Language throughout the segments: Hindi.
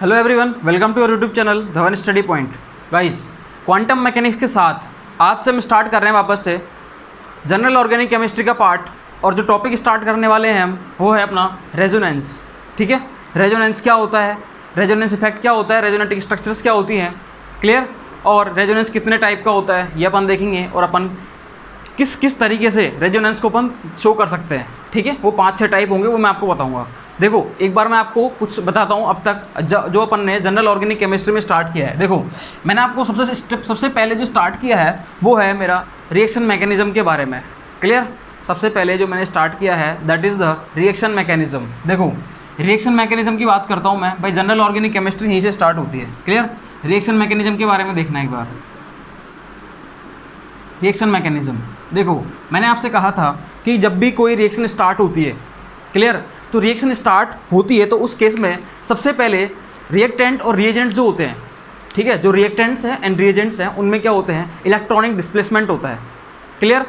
Hello everyone, welcome to your YouTube channel Dhawan study point. Guys, quantum mechanics के साथ आज से हम स्टार्ट कर रहे हैं वापस से जनरल ऑर्गेनिक केमिस्ट्री का पार्ट। और जो टॉपिक स्टार्ट करने वाले हैं हम वो है अपना रेजोनेंस। ठीक है, रेजोनेंस क्या होता है, रेजोनेंस इफेक्ट क्या होता है, रेजोनेटिक स्ट्रक्चर्स क्या होती हैं, क्लियर। और रेजोनेंस कितने टाइप का होता है ये अपन देखेंगे, और अपन किस किस तरीके से रेजोनेंस को अपन शो कर सकते हैं। ठीक है, वो 5-6 टाइप होंगे, वो मैं आपको बताऊंगा। देखो, एक बार मैं आपको कुछ बताता हूँ अब तक जो अपन ने जनरल ऑर्गेनिक केमिस्ट्री में स्टार्ट किया है। देखो, मैंने आपको सबसे पहले जो स्टार्ट किया है वो है मेरा रिएक्शन मैकेनिज्म के बारे में। क्लियर, सबसे पहले जो मैंने स्टार्ट किया है that is the reaction mechanism. देखो, रिएक्शन मैकेनिज्म की बात करता हूँ मैं भाई, जनरल ऑर्गेनिक केमिस्ट्री यहीं से स्टार्ट होती है। क्लियर, रिएक्शन मैकेनिज्म के बारे में देखना एक बार। रिएक्शन मैकेनिज्म, देखो मैंने आपसे कहा था कि जब भी कोई रिएक्शन स्टार्ट होती है, क्लियर, तो रिएक्शन स्टार्ट होती है तो उस केस में सबसे पहले रिएक्टेंट और रिएजेंट जो होते हैं, ठीक है, जो रिएक्टेंट्स हैं एंड रिएजेंट्स हैं उनमें क्या होते हैं, इलेक्ट्रॉनिक डिस्प्लेसमेंट होता है। क्लियर,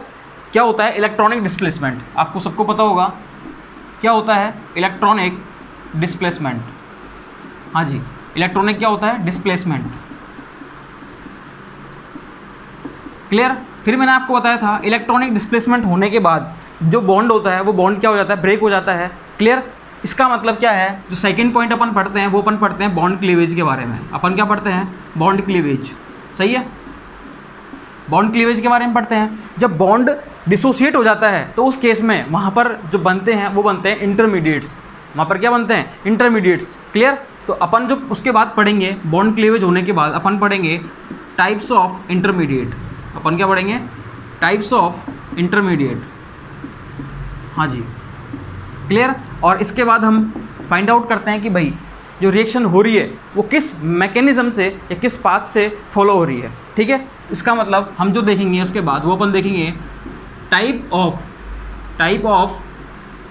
क्या होता है इलेक्ट्रॉनिक डिस्प्लेसमेंट, आपको सबको पता होगा क्या होता है इलेक्ट्रॉनिक डिस्प्लेसमेंट। हाँ जी, इलेक्ट्रॉनिक क्या होता है, डिस्प्लेसमेंट। क्लियर, फिर मैंने आपको बताया था इलेक्ट्रॉनिक डिस्प्लेसमेंट होने के बाद जो बॉन्ड होता है वो बॉन्ड क्या हो जाता है, ब्रेक हो जाता है। क्लियर, इसका मतलब क्या है, जो सेकंड पॉइंट अपन पढ़ते हैं वो अपन पढ़ते हैं बॉन्ड क्लीवेज के बारे में। अपन क्या पढ़ते हैं, बॉन्ड क्लीवेज। सही है, बॉन्ड क्लीवेज के बारे में पढ़ते हैं। जब बॉन्ड डिसोसिएट हो जाता है तो उस केस में वहाँ पर जो बनते हैं वो बनते हैं इंटरमीडिएट्स। वहाँ पर क्या बनते हैं, इंटरमीडिएट्स। क्लियर, तो अपन जो उसके बाद पढ़ेंगे बॉन्ड क्लीवेज होने के बाद अपन पढ़ेंगे टाइप्स ऑफ इंटरमीडिएट। अपन क्या पढ़ेंगे, टाइप्स ऑफ इंटरमीडिएट। हाँ जी, क्लियर। और इसके बाद हम फाइंड आउट करते हैं कि भाई जो रिएक्शन हो रही है वो किस मैकेनिज्म से या किस पाथ से फॉलो हो रही है। ठीक है, इसका मतलब हम जो देखेंगे उसके बाद वो अपन देखेंगे type of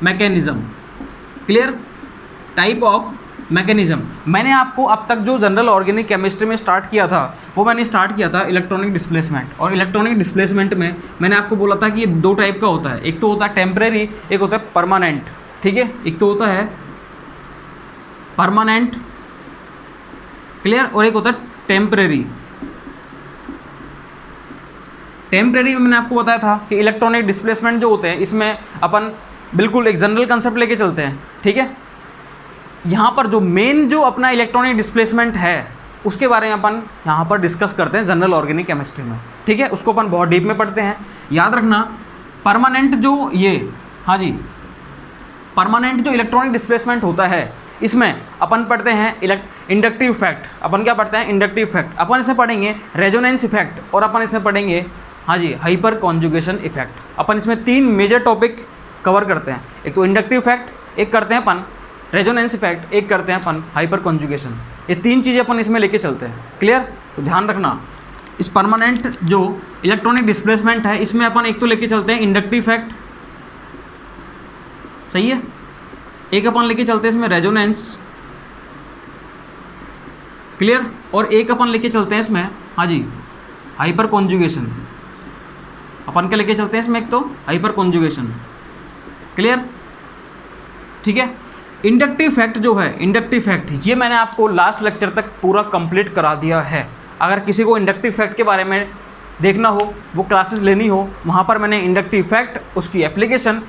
mechanism. Clear, type of mechanism. मैंने आपको अब तक जो जनरल ऑर्गेनिक केमिस्ट्री में स्टार्ट किया था वो मैंने स्टार्ट किया था इलेक्ट्रॉनिक डिस्प्लेसमेंट। और इलेक्ट्रॉनिक डिस्प्लेसमेंट में मैंने आपको बोला था कि ये 2 टाइप का होता है, एक तो होता है टेम्परेरी, एक होता है परमानेंट। ठीक है, एक तो होता है परमानेंट, क्लियर, और एक होता है टेम्परेरी। टेम्परेरी में मैंने आपको बताया था कि इलेक्ट्रॉनिक डिस्प्लेसमेंट जो होते हैं इसमें अपन बिल्कुल एक जनरल कंसेप्ट लेके चलते हैं। ठीक है, यहाँ पर जो मेन जो अपना इलेक्ट्रॉनिक डिस्प्लेसमेंट है उसके बारे में अपन यहाँ पर डिस्कस करते हैं जनरल ऑर्गेनिक केमिस्ट्री में। ठीक है, उसको अपन बहुत डीप में पढ़ते हैं। याद रखना, परमानेंट जो ये, हाँ जी, परमानेंट जो इलेक्ट्रॉनिक डिस्प्लेसमेंट होता है इसमें अपन पढ़ते हैं इंडक्टिव इफेक्ट। अपन क्या पढ़ते हैं, इंडक्टिव इफेक्ट। अपन इसे पढ़ेंगे रेजोनेंस इफेक्ट, और अपन इसमें पढ़ेंगे, हाँ जी, हाइपर कॉन्जुगेशन इफेक्ट। अपन इसमें 3 मेजर टॉपिक कवर करते हैं, एक तो इंडक्टिव इफेक्ट, एक करते हैं अपन रेजोनेंस इफेक्ट, एक करते हैं अपन हाइपर कॉन्जुगेशन। ये 3 चीज़ें अपन इसमें लेके चलते हैं। क्लियर, तो ध्यान रखना, इस परमानेंट जो इलेक्ट्रॉनिक डिस्प्लेसमेंट है इसमें अपन एक तो लेके चलते हैं इंडक्टिव इफेक्ट, सही है, एक अपन लेके चलते हैं इसमें रेजोनेंस। क्लियर, और एक अपन लेके चलते हैं इसमें, हाँ जी, हाइपर कॉन्जुगेशन। अपन क्या लेके चलते हैं इसमें, एक तो हाइपर कॉन्जुगेशन। क्लियर, ठीक है। इंडक्टिव इफेक्ट जो है, इंडक्टिव इफेक्ट ये मैंने आपको लास्ट लेक्चर तक पूरा कंप्लीट करा दिया है। अगर किसी को इंडक्टिव इफेक्ट के बारे में देखना हो, वो क्लासेस लेनी हो, वहाँ पर मैंने इंडक्टिव इफेक्ट, उसकी एप्लीकेशन,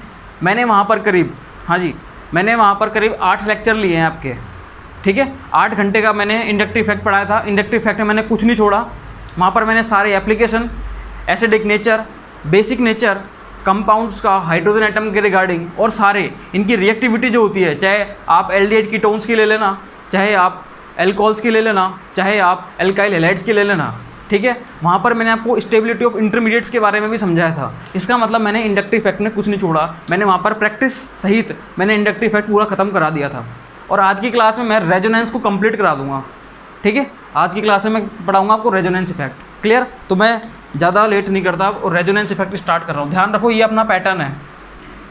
मैंने वहाँ पर करीब, हाँ जी, मैंने वहाँ पर करीब 8 लेक्चर लिए हैं आपके। ठीक है, 8 घंटे का मैंने इंडक्टिव इफेक्ट पढ़ाया था। इंडक्टिव इफेक्ट में मैंने कुछ नहीं छोड़ा, वहाँ पर मैंने सारे application, acidic nature, basic nature, compounds का, हाइड्रोजन एटम के रिगार्डिंग, और सारे इनकी रिएक्टिविटी जो होती है, चाहे आप एल्डिहाइड कीटोन्स की ले लेना, चाहे आप एल्कोहल्स की ले लेना, चाहे आप एल्काइल हैलाइड्स की ले लेना। ठीक है, वहाँ पर मैंने आपको स्टेबिलिटी ऑफ इंटरमीडिएट्स के बारे में भी समझाया था। इसका मतलब मैंने इंडक्टिव इफेक्ट में कुछ नहीं छोड़ा, मैंने वहाँ पर प्रैक्टिस सहित मैंने इंडक्टिव इफेक्ट पूरा खत्म करा दिया था। और आज की क्लास में मैं रेजोनेंस को कंप्लीट करा दूंगा। ठीक है, आज की क्लास में मैं पढ़ाऊँगा आपको रेजोनेंस इफेक्ट। क्लियर, तो मैं ज़्यादा लेट नहीं करता और रेजोनेंस इफेक्ट स्टार्ट कर रहा हूँ। ध्यान रखो, ये अपना पैटर्न है।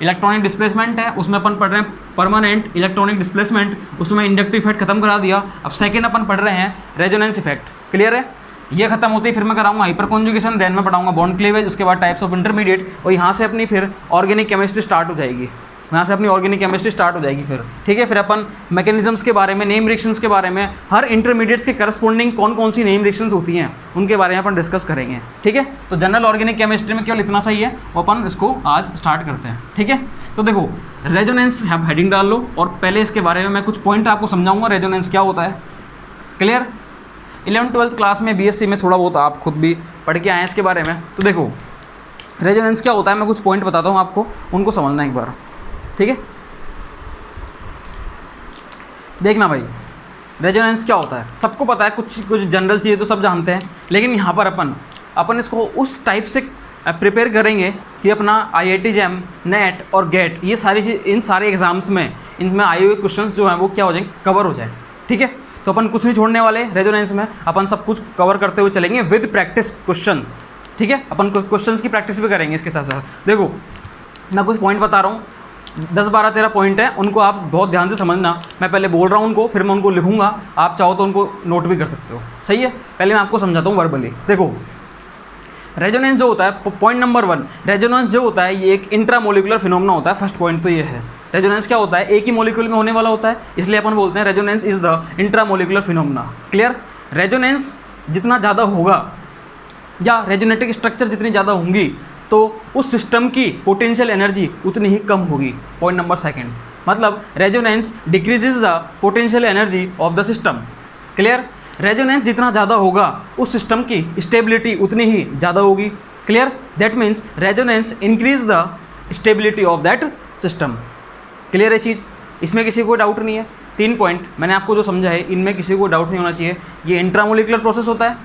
इलेक्ट्रॉनिक डिस्प्लेसमेंट है, उसमें अपन पढ़ रहे हैं परमानेंट इलेक्ट्रॉनिक डिस्प्लेसमेंट, उसमें इंडक्टिव इफेक्ट खत्म करा दिया। अब सेकंड अपन पढ़ रहे हैं रेजोनेंस इफेक्ट। क्लियर है, ये खत्म होती है फिर मैं कराऊंगा हाइपर कॉन्जुगेशन, देन मैं पढ़ाऊंगा बॉन्ड क्लीवेज, उसके बाद टाइप्स ऑफ इंटरमीडिएट, और यहाँ से अपनी फिर ऑर्गेनिक केमिस्ट्री स्टार्ट हो जाएगी। यहाँ से अपनी ऑर्गेनिक केमिस्ट्री स्टार्ट हो जाएगी फिर, ठीक है। फिर अपन मैकेनिज्म्स के बारे में, नेम रिएक्शंस के बारे में, हर इंटरमीडिएट्स के करस्पॉन्डिंग कौन कौन सी नेम रिएक्शंस होती हैं उनके बारे में अपन डिस्कस करेंगे, ठीक है। तो जनरल ऑर्गेनिक केमिस्ट्री में केवल इतना सही है, वो अपन इसको आज स्टार्ट करते हैं, ठीक है। तो देखो रेजोनेंस हेडिंग डाल लो और पहले इसके बारे में मैं कुछ पॉइंट आपको समझाऊंगा, रेजोनेंस क्या होता है, क्लियर। 11th-12th क्लास में बीएससी में थोड़ा बहुत आप खुद भी पढ़ के आए हैं इसके बारे में। तो देखो रेजोनेंस क्या होता है, मैं कुछ पॉइंट बताता हूँ आपको, उनको समझना एक बार, ठीक है। देखना भाई रेजोनेंस क्या होता है, सबको पता है, कुछ जनरल चीज़ें तो सब जानते हैं, लेकिन यहाँ पर अपन इसको उस टाइप से प्रिपेयर करेंगे कि अपना IIT JEM, नेट और गेट, ये सारी चीज़ इन सारे एग्जाम्स में इनमें आए हुए क्वेश्चंस जो हैं वो क्या हो जाएंगे, कवर हो जाए, ठीक है। तो अपन कुछ नहीं छोड़ने वाले रेजोनेंस में, अपन सब कुछ कवर करते हुए चलेंगे विद प्रैक्टिस क्वेश्चन, ठीक है। अपन क्वेश्चंस की प्रैक्टिस भी करेंगे इसके साथ साथ। देखो मैं कुछ पॉइंट बता रहा हूँ, 10, 12, 13 पॉइंट है, उनको आप बहुत ध्यान से समझना। मैं पहले बोल रहा हूँ उनको, फिर मैं उनको लिखूंगा, आप चाहो तो उनको नोट भी कर सकते हो, सही है। पहले मैं आपको समझाता हूँ वर्बली। देखो रेजोनेंस जो होता है, पॉइंट नंबर 1, रेजोनेंस जो होता है ये एक इंट्रामोलिकुलर फिनोमेना होता है। फर्स्ट पॉइंट तो ये है, रेजोनेंस क्या होता है, एक ही मॉलिक्यूल में होने वाला होता है, इसलिए अपन बोलते हैं resonance is the intramolecular phenomena, clear. Resonance जितना ज़्यादा होगा या रेजोनेटिक स्ट्रक्चर जितनी ज़्यादा होंगी तो उस सिस्टम की पोटेंशियल एनर्जी उतनी ही कम होगी। पॉइंट नंबर 2, मतलब resonance decreases the potential energy of the system, clear. Resonance जितना ज़्यादा होगा उस सिस्टम की स्टेबिलिटी उतनी ही ज़्यादा होगी, clear. That means resonance increase the stability of that system, clear है चीज़, इसमें किसी को डाउट नहीं है। 3 पॉइंट मैंने आपको जो समझा है इनमें किसी को डाउट नहीं होना चाहिए। ये इंट्रामोलिकुलर प्रोसेस होता है,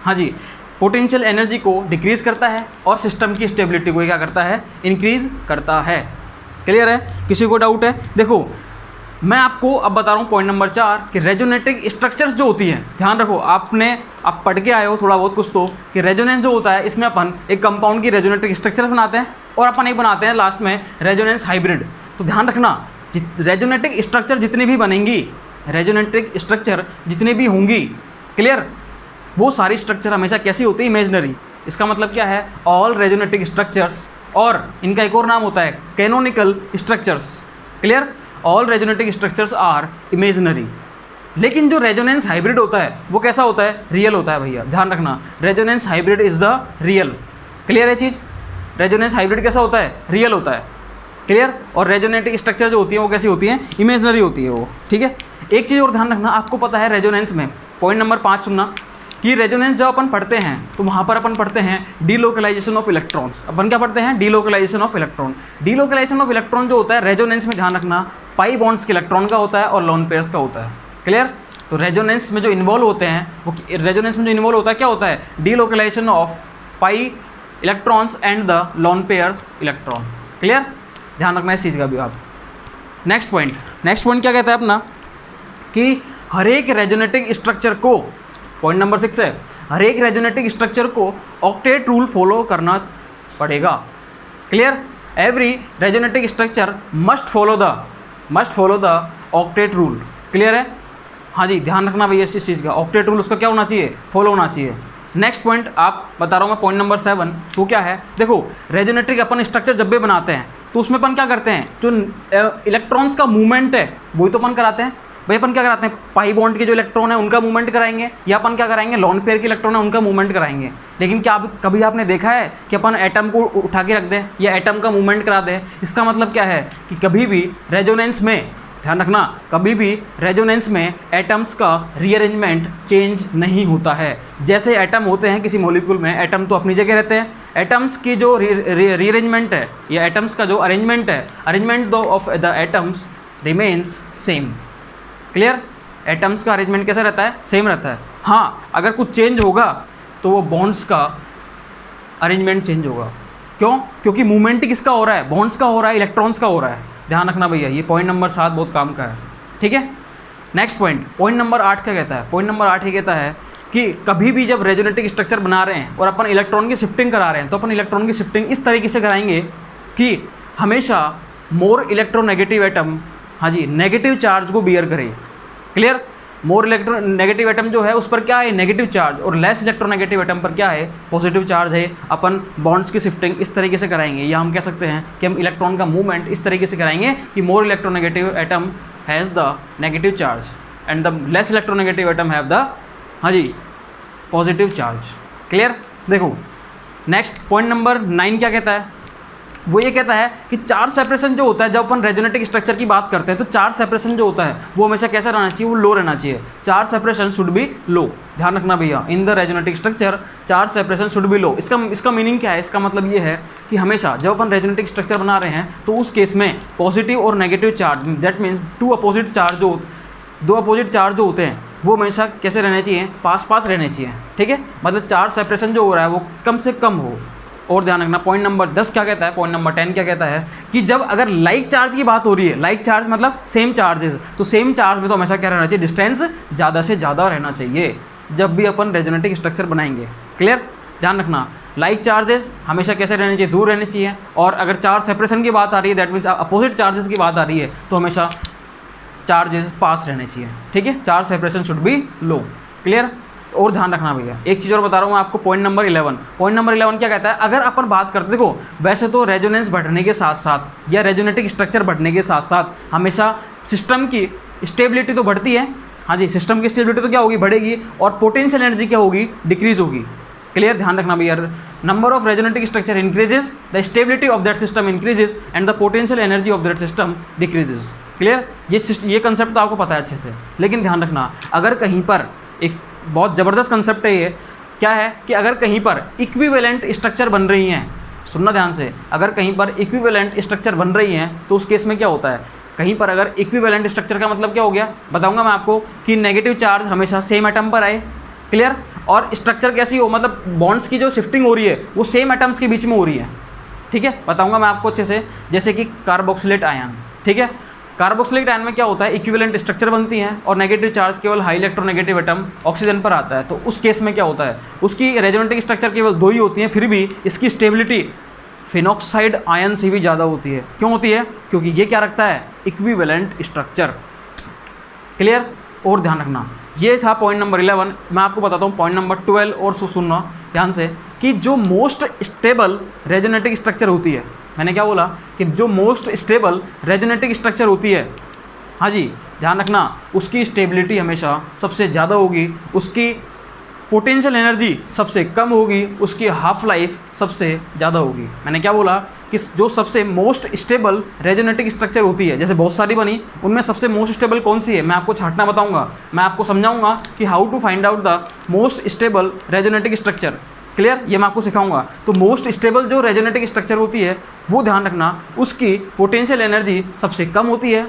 हाँ जी, पोटेंशियल एनर्जी को डिक्रीज़ करता है और सिस्टम की स्टेबिलिटी को क्या करता है, इंक्रीज़ करता है, क्लियर है, किसी को डाउट है। देखो मैं आपको अब बता रहा हूँ पॉइंट नंबर 4 कि रेजोनेटिक स्ट्रक्चर्स जो होती हैं, ध्यान रखो, आप पढ़ के आए हो थोड़ा बहुत कुछ तो, कि रेजोनेंस जो होता है इसमें अपन एक कंपाउंड की रेजोनेटिक स्ट्रक्चर बनाते हैं और अपन एक बनाते हैं लास्ट में रेजोनेंस हाइब्रिड। तो ध्यान रखना रेजोनेटिक स्ट्रक्चर जितनी भी बनेंगी, रेजोनेटिक स्ट्रक्चर जितनी भी होंगी, क्लियर, वो सारी स्ट्रक्चर हमेशा कैसी होती है, इमेजनरी। इसका मतलब क्या है, ऑल रेजोनेटिक स्ट्रक्चर्स, और इनका एक और नाम होता है canonical structures, clear. All resonetic structures are imaginary. लेकिन जो रेजोनेंस हाइब्रिड होता है वो कैसा होता है, रियल होता है भैया, ध्यान रखना, resonance hybrid is the real, clear है चीज़। रेजोनेंस हाइब्रिड कैसा होता है, रियल होता है, क्लियर। और रेजोनेटिक स्ट्रक्चर जो होती है वो कैसी होती है, इमेजनरी होती है वो, ठीक है। एक चीज़ और ध्यान रखना, आपको पता है रेजोनेंस में, पॉइंट नंबर 5 सुनना, कि रेजोनेंस जब अपन पढ़ते हैं तो वहाँ पर अपन पढ़ते हैं डीलोकलाइजेशन ऑफ इलेक्ट्रॉन्स। अपन क्या पढ़ते हैं, delocalisation of electron. Delocalisation of electron जो होता है रेजोनेंस में, ध्यान रखना, पाई बॉन्ड्स के इलेक्ट्रॉन का होता है और लोन पेयर्स का होता है, क्लियर। तो रेजोनेंस में जो इन्वॉल्व होते हैं वो, रेजोनेंस में जो इन्वॉल्व होता है क्या होता है, delocalisation of pi electrons and the lone pairs electron, clear, ध्यान रखना इस चीज़ का भी आप। नेक्स्ट पॉइंट क्या कहता है अपना, कि हर एक रेजोनेटिक स्ट्रक्चर को, पॉइंट नंबर 6 है, हर एक रेजोनेटिक स्ट्रक्चर को ऑक्टेट रूल फॉलो करना पड़ेगा, clear. Every resonetic structure must follow the octet rule, clear है, हाँ जी, ध्यान रखना भैया इस चीज़ का, ऑक्टेट रूल उसका क्या होना चाहिए, फॉलो होना चाहिए। नेक्स्ट पॉइंट आप बता रहा हूँ मैं, पॉइंट नंबर 7, तो क्या है, देखो रेजोनेटिक अपन स्ट्रक्चर जब भी बनाते हैं तो उसमें अपन क्या करते हैं, जो इलेक्ट्रॉन्स का मूवमेंट है वही तो अपन कराते हैं भाई। अपन क्या कराते हैं, पाई बॉन्ड के जो इलेक्ट्रॉन है उनका मूवमेंट कराएंगे, या अपन क्या कराएंगे, लोन पेयर के इलेक्ट्रॉन है उनका मूवमेंट कराएंगे। लेकिन क्या कभी आपने देखा है कि अपन एटम को उठा के रख दें या एटम का मूवमेंट करा दें। इसका मतलब क्या है कि कभी भी रेजोनेंस में, ध्यान रखना, कभी भी रेजोनेंस में एटम्स का रीअरेंजमेंट चेंज नहीं होता है। जैसे एटम होते हैं किसी मॉलिक्यूल में, एटम तो अपनी जगह रहते हैं, एटम्स की जो रीअरेंजमेंट है या एटम्स का जो अरेंजमेंट है, arrangement of the atoms remains same, clear. Atoms का अरेंजमेंट कैसा रहता है, सेम रहता है। हाँ, अगर कुछ चेंज होगा तो वो बॉन्ड्स का अरेंजमेंट चेंज होगा। क्यों, क्योंकि मूवमेंट किसका हो रहा है, बॉन्ड्स का हो रहा है, इलेक्ट्रॉन्स का हो रहा है। ध्यान रखना भैया, ये पॉइंट नंबर 7 बहुत काम का है, ठीक है। नेक्स्ट पॉइंट नंबर 8 क्या कहता है, पॉइंट नंबर 8 ये कहता है कि कभी भी जब रेजोनेटिक स्ट्रक्चर बना रहे हैं और अपन इलेक्ट्रॉन की शिफ्टिंग करा रहे हैं तो अपन इलेक्ट्रॉन की शिफ्टिंग इस तरीके से कराएंगे कि हमेशा मोर इलेक्ट्रोनेगेटिव एटम, हाँ जी, नेगेटिव चार्ज को बियर करे, क्लियर। मोर इलेक्ट्रोनेगेटिव एटम जो है उस पर क्या है नेगेटिव चार्ज, और लेस इलेक्ट्रोनेगेटिव एटम पर क्या है पॉजिटिव चार्ज है। अपन बॉन्ड्स की शिफ्टिंग इस तरीके से कराएंगे, या हम कह सकते हैं कि हम इलेक्ट्रॉन का मूवमेंट इस तरीके से कराएंगे कि मोर electronegative atom has the negative charge and the less electronegative atom have the, हाँ जी, पॉजिटिव चार्ज। क्लियर। देखो नेक्स्ट पॉइंट नंबर 9 क्या कहता है, वो ये कहता है कि चार्ज सेपरेशन जो होता है, जब अपन रेजोनेटिक स्ट्रक्चर की बात करते हैं तो चार्ज सेपरेशन जो होता है वो हमेशा कैसा रहना चाहिए, वो लो रहना चाहिए। Charge separation should be low, ध्यान रखना भैया, in the resonetic structure charge separation should be low. इसका मीनिंग क्या है, इसका मतलब ये है कि हमेशा जब अपन रेजोनेटिक स्ट्रक्चर बना रहे हैं तो उस केस में पॉजिटिव और नेगेटिव चार्ज, दैट मीन्स दो अपोजिट चार्ज जो होते हैं वो हमेशा कैसे रहने चाहिए, पास पास रहने चाहिए। ठीक है, मतलब चार्ज सेपरेशन जो हो रहा है वो कम से कम हो। और ध्यान रखना पॉइंट नंबर 10 क्या कहता है, पॉइंट नंबर 10 क्या कहता है कि जब अगर लाइक चार्ज की बात हो रही है, लाइक चार्ज मतलब सेम चार्जेस, तो सेम चार्ज में तो हमेशा क्या रहना चाहिए, डिस्टेंस ज़्यादा से ज़्यादा रहना चाहिए जब भी अपन रेजोनेटिक स्ट्रक्चर बनाएंगे। क्लियर, ध्यान रखना लाइक चार्जेस हमेशा कैसे रहने चाहिए, दूर रहने चाहिए। और अगर चार्ज सेपरेशन की बात आ रही है, दैट मीन्स अपोजिट चार्जेस की बात आ रही है, तो हमेशा चार्जेस पास रहने चाहिए। ठीक है, charge separation should be low. Clear. और ध्यान रखना भैया, एक चीज़ और बता रहा हूँ आपको, पॉइंट नंबर 11। पॉइंट नंबर 11 क्या कहता है, अगर अपन बात करते, देखो वैसे तो रेजोनेंस बढ़ने के साथ साथ या रेजोनेटिक स्ट्रक्चर बढ़ने के साथ साथ हमेशा सिस्टम की स्टेबिलिटी तो बढ़ती है। हाँ जी, सिस्टम की स्टेबिलिटी तो क्या होगी, बढ़ेगी, और पोटेंशियल एनर्जी क्या होगी, डिक्रीज होगी। क्लियर, ध्यान रखना भैया, number of resonetic structure increases, the stability of that system increases and the potential energy of that system decreases. Clear, ये कंसेप्ट तो आपको पता है अच्छे से, लेकिन ध्यान रखना अगर कहीं पर एक बहुत ज़बरदस्त कंसेप्ट है ये, क्या है कि अगर कहीं पर इक्विवेलेंट स्ट्रक्चर बन रही हैं, सुनना ध्यान से, अगर कहीं पर इक्विवेलेंट स्ट्रक्चर बन रही हैं तो उस केस में क्या होता है, कहीं पर अगर इक्विवेलेंट स्ट्रक्चर का मतलब क्या हो गया, बताऊंगा मैं आपको कि नेगेटिव चार्ज हमेशा सेम एटम पर आए। क्लियर, और स्ट्रक्चर कैसी हो, मतलब बॉन्ड्स की जो शिफ्टिंग हो रही है वो सेम एटम्स के बीच में हो रही है। ठीक है, बताऊंगा मैं आपको अच्छे से, जैसे कि कार्बोक्सिलेट आयन। ठीक है, कार्बोक्सिलिक आयन में क्या होता है, इक्विवेलेंट स्ट्रक्चर बनती हैं और नेगेटिव चार्ज केवल हाई इलेक्ट्रोनेगेटिव एटम ऑक्सीजन पर आता है। तो उस केस में क्या होता है, उसकी रेजोनेटिक स्ट्रक्चर केवल 2 ही होती हैं, फिर भी इसकी स्टेबिलिटी फिनॉक्साइड आयन से भी ज़्यादा होती है। क्यों होती है, क्योंकि ये क्या रखता है, इक्विवेलेंट स्ट्रक्चर। क्लियर, और ध्यान रखना ये था पॉइंट नंबर 11। मैं आपको बताता हूँ पॉइंट नंबर 12 और सुनना ध्यान से कि जो मोस्ट स्टेबल रेजोनेटिक स्ट्रक्चर होती है, मैंने क्या बोला कि जो मोस्ट स्टेबल रेजोनेटिक स्ट्रक्चर होती है, हाँ जी ध्यान रखना, उसकी स्टेबिलिटी हमेशा सबसे ज़्यादा होगी, उसकी पोटेंशियल एनर्जी सबसे कम होगी, उसकी हाफ लाइफ सबसे ज़्यादा होगी। मैंने क्या बोला कि जो सबसे मोस्ट स्टेबल रेजोनेटिक स्ट्रक्चर होती है, जैसे बहुत सारी बनी, उनमें सबसे मोस्ट स्टेबल कौन सी है, मैं आपको छांटना बताऊंगा, मैं आपको समझाऊंगा कि how to find out the most stable resonetic structure. Clear, ये मैं आपको सिखाऊंगा। तो मोस्ट स्टेबल जो रेजोनेटिक स्ट्रक्चर होती है वो ध्यान रखना, उसकी पोटेंशियल एनर्जी सबसे कम होती है,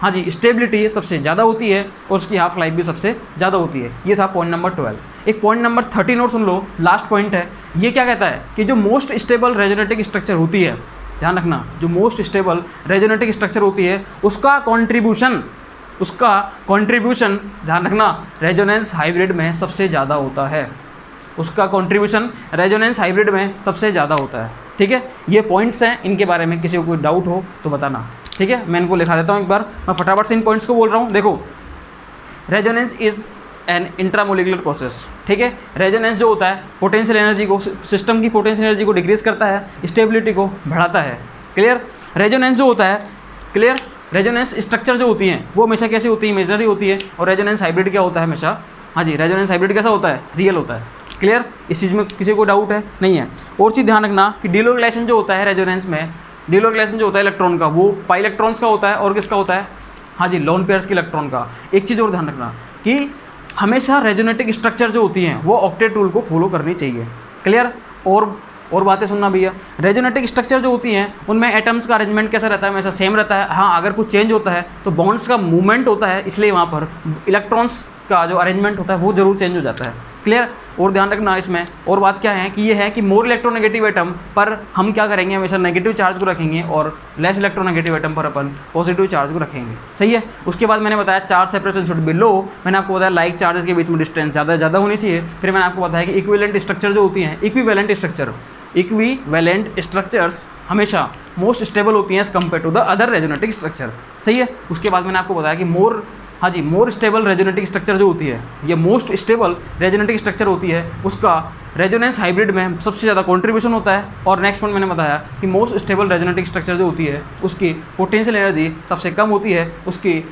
हाँ जी, स्टेबिलिटी सबसे ज़्यादा होती है और उसकी हाफ लाइफ भी सबसे ज़्यादा होती है। ये था पॉइंट नंबर 12। एक पॉइंट नंबर 13 और सुन लो, लास्ट पॉइंट है। ये क्या कहता है कि जो मोस्ट स्टेबल रेजोनेटिक स्ट्रक्चर होती है, ध्यान रखना, जो मोस्ट स्टेबल रेजोनेटिक स्ट्रक्चर होती है उसका कॉन्ट्रीब्यूशन ध्यान रखना रेजोनेंस हाइब्रिड में सबसे ज़्यादा होता है, उसका कंट्रीब्यूशन रेजोनेंस हाइब्रिड में सबसे ज़्यादा होता है। ठीक है, ये पॉइंट्स हैं, इनके बारे में किसी को कोई डाउट हो तो बताना। ठीक है, मैं इनको लिखा देता हूँ एक बार, मैं फटाफट से इन पॉइंट्स को बोल रहा हूँ। देखो, resonance is an intramolecular process. ठीक है, रेजोनेंस जो होता है पोटेंशियल एनर्जी को, सिस्टम की पोटेंशियल एनर्जी को डिक्रीज करता है, स्टेबिलिटी को बढ़ाता है। क्लियर, रेजोनेंस जो होता है, क्लियर, रेजोनेंस स्ट्रक्चर जो होती हैं वो हमेशा कैसी होती है, इमेजिनरी होती है, और रेजोनेंस हाइब्रिड क्या होता है हमेशा, हाँ जी, रेजोनेंस हाइब्रिड कैसा होता है, रियल होता है। क्लियर, इस चीज़ में किसी को डाउट है, नहीं है। और चीज़ ध्यान रखना कि डिलोक्लेशन जो होता है रेजोनेंस में, डिलोक्लेशन जो होता है इलेक्ट्रॉन का, वो पाई इलेक्ट्रॉन्स का होता है और किसका होता है, हाँ जी, लोन पेयर्स के इलेक्ट्रॉन का। एक चीज़ और ध्यान रखना कि हमेशा रेजोनेटिक स्ट्रक्चर जो होती हैं वो ऑक्टेट रूल को फॉलो करनी चाहिए। क्लियर, और बातें सुनना भैया, रेजोनेटिक स्ट्रक्चर जो होती हैं उनमें एटम्स का अरेंजमेंट कैसा रहता है, हमेशा सेम रहता है। हाँ, अगर कुछ चेंज होता है तो बॉन्ड्स का मूवमेंट होता है, इसलिए वहाँ पर इलेक्ट्रॉन्स का जो अरेंजमेंट होता है वो जरूर चेंज हो जाता है। क्लियर, और ध्यान रखना इसमें और बात क्या है कि ये है कि मोर इलेक्ट्रोनेगेटिव एटम पर हम क्या करेंगे, हमेशा नेगेटिव चार्ज को रखेंगे और लेस इलेक्ट्रोनेगेटिव एटम पर अपन पॉजिटिव चार्ज को रखेंगे। सही है। उसके बाद मैंने बताया चार्ज सेपरेशन शुड बी लो, मैंने आपको बताया लाइक चार्जेस के बीच में डिस्टेंस ज़्यादा होनी चाहिए। फिर मैंने आपको बताया कि इक्विवेलेंट स्ट्रक्चर जो होती हैं, इक्विवेलेंट स्ट्रक्चर्स हमेशा मोस्ट स्टेबल होती हैं as compare to the other resonetic structure. सही है। उसके बाद मैंने आपको बताया कि मोर हाँ जी, मोर स्टेबल रेजोनेटिक स्ट्रक्चर जो होती है, ये मोस्ट स्टेबल रेजोनेटिक स्ट्रक्चर होती है, उसका रेजोनेंस हाइब्रिड में सबसे ज़्यादा कंट्रीब्यूशन होता है। और नेक्स्ट पॉइंट मैंने बताया कि मोस्ट स्टेबल रेजोनेटिक स्ट्रक्चर जो होती है उसकी पोटेंशियल एनर्जी सबसे कम होती है, उसकी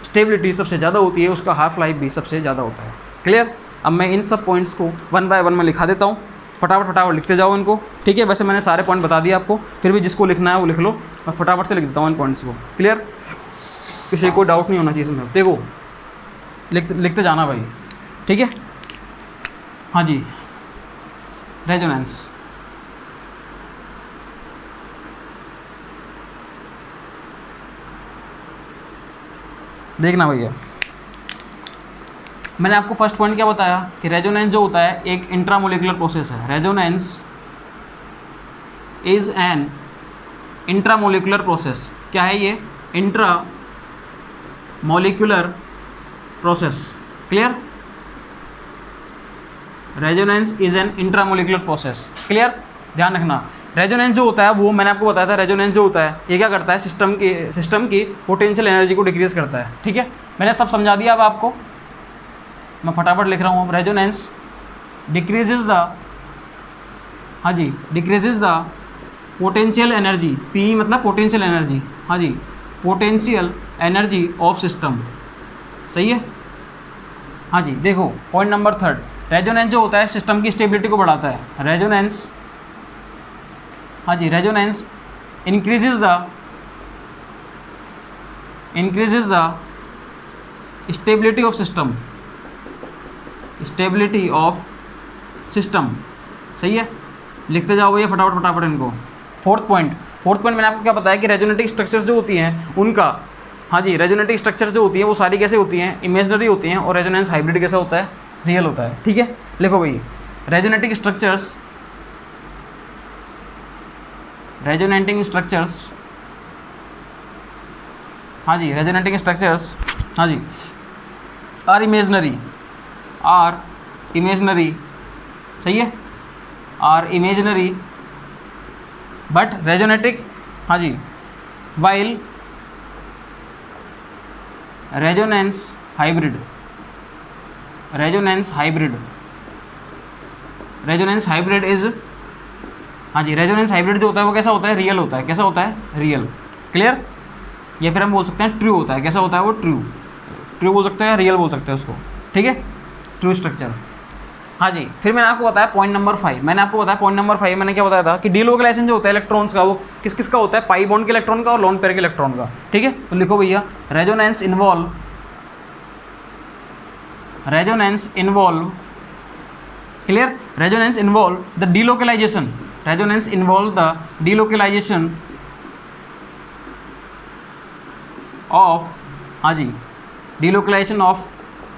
स्टेबिलिटी सबसे ज़्यादा होती है, उसका हाफ लाइफ भी सबसे ज़्यादा होता है। क्लियर? अब मैं इन सब पॉइंट्स को 1 बाय 1 में लिखा देता हूँ, फटाफट लिखते जाओ इनको, ठीक है। वैसे मैंने सारे पॉइंट बता दिए आपको, फिर भी जिसको लिखना है वो लिख लो, मैं फटाफट से लिख देता हूँ इन पॉइंट्स को। क्लियर? किसी को डाउट नहीं होना चाहिए इसमें। देखो लिखते जाना भाई, ठीक है। हाँ जी, रेजोनेंस, देखना भैया, मैंने आपको फर्स्ट पॉइंट क्या बताया कि रेजोनेंस जो होता है एक इंट्रामोलिकुलर प्रोसेस है। Resonance is an intramolecular process. क्या है ये? Intra molecular process. Clear? Resonance is an intramolecular process. Clear? ध्यान रखना, रेजोनेंस जो होता है वो मैंने आपको बताया था, रेजोनेंस जो होता है ये क्या करता है, सिस्टम की पोटेंशियल एनर्जी को डिक्रीज करता है। ठीक है, मैंने सब समझा दिया। अब आपको मैं फटाफट लिख रहा हूँ, रेजोनेंस डिक्रीजेज द, हाँ जी, decreases the potential energy, P मतलब पोटेंशियल एनर्जी, हाँ जी, पोटेंशियल एनर्जी ऑफ सिस्टम। सही है? हाँ जी, देखो पॉइंट नंबर 3, रेजोनेंस जो होता है सिस्टम की स्टेबिलिटी को बढ़ाता है। रेजोनेंस, हाँ जी, resonance increases the stability of system, stability of system. सही है, लिखते जाओ भैया फटाफट इनको। फोर्थ पॉइंट मैंने आपको क्या बताया कि रेजोनेटिक स्ट्रक्चर्स जो होती हैं उनका, हाँ जी, रेजोनेटिक स्ट्रक्चर्स जो होती हैं वो सारी कैसे होती हैं, इमेजनरी होती हैं, और रेजोनेंस हाइब्रिड कैसा होता है, रियल होता है। ठीक है, लिखो भाई, रेजोनेटिंग स्ट्रक्चर्स, हाँ जी, रेजोनेटिंग स्ट्रक्चर्स, हाँ जी, आर इमेजनरी, सही है, आर इमेजनरी बट रेजोनेटिक, हाँ जी, वाइल रेजोनेंस हाइब्रिड इज, हाँ जी, रेजोनेंस हाइब्रिड जो होता है वो कैसा होता है, रियल होता है। कैसा होता है? रियल। क्लियर? या फिर हम बोल सकते हैं ट्रू होता है। कैसा होता है वो? ट्रू बोल सकते हैं, रियल बोल सकते हैं उसको। ठीक है, ट्रू स्ट्रक्चर। हाँ जी, फिर मैंने आपको बताया पॉइंट नंबर 5, मैंने क्या बताया था कि डीलोकलाइजेशन जो होता है इलेक्ट्रॉन्स का, वो किस का होता है, पाई बॉन्ड के इलेक्ट्रॉन का और लोन पेयर के इलेक्ट्रॉन का। ठीक है, तो लिखो भैया, resonance involve, clear, resonance involve the delocalization of, हाँ जी, डीलोकलाइजेशन ऑफ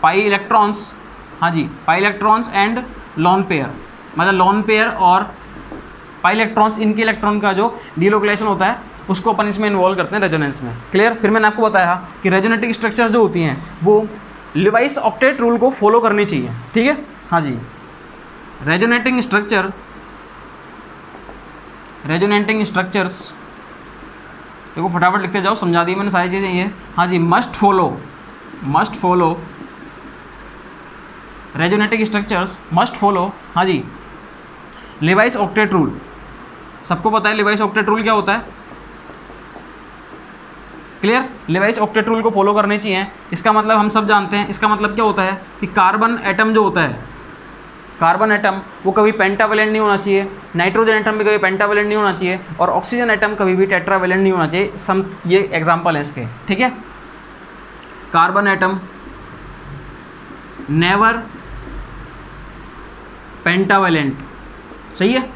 पाई इलेक्ट्रॉन्स, हाँ जी, pi electrons and lone pair, मतलब लोन पेयर और पाई इलेक्ट्रॉन्स, इनके इलेक्ट्रॉन का जो डीलोकलाइजेशन होता है उसको अपन इसमें इन्वॉल्व करते हैं रेजोनेंस में। क्लियर? फिर मैंने आपको बताया कि रेजोनेटिक स्ट्रक्चर जो होती हैं वो लिवाइस ऑक्टेट रूल को फॉलो करनी चाहिए। ठीक है, हाँ जी, रेजोनेटिंग स्ट्रक्चर्स, देखो फटाफट लिखते जाओ, समझा दी मैंने सारी चीज़ें ये। हाँ जी, must follow resonetic structures must follow, हाँ जी, लिवाइस ऑक्टेट रूल। सबको पता है लिवाइस ऑक्टेट रूल क्या होता है? क्लियर? लिवाइस ऑक्टेट रूल को फॉलो करने चाहिए। इसका मतलब हम सब जानते हैं, इसका मतलब क्या होता है कि कार्बन एटम जो होता है, कार्बन एटम वो कभी पेंटावेलेंट नहीं होना चाहिए, नाइट्रोजन एटम भी कभी पेंटावेलेंट नहीं होना चाहिए, और ऑक्सीजन एटम कभी भी टेट्रावेलेंट नहीं होना चाहिए। ये एग्जाम्पल है इसके। ठीक है, कार्बन एटम नेवर पेंटावेलेंट, सही है।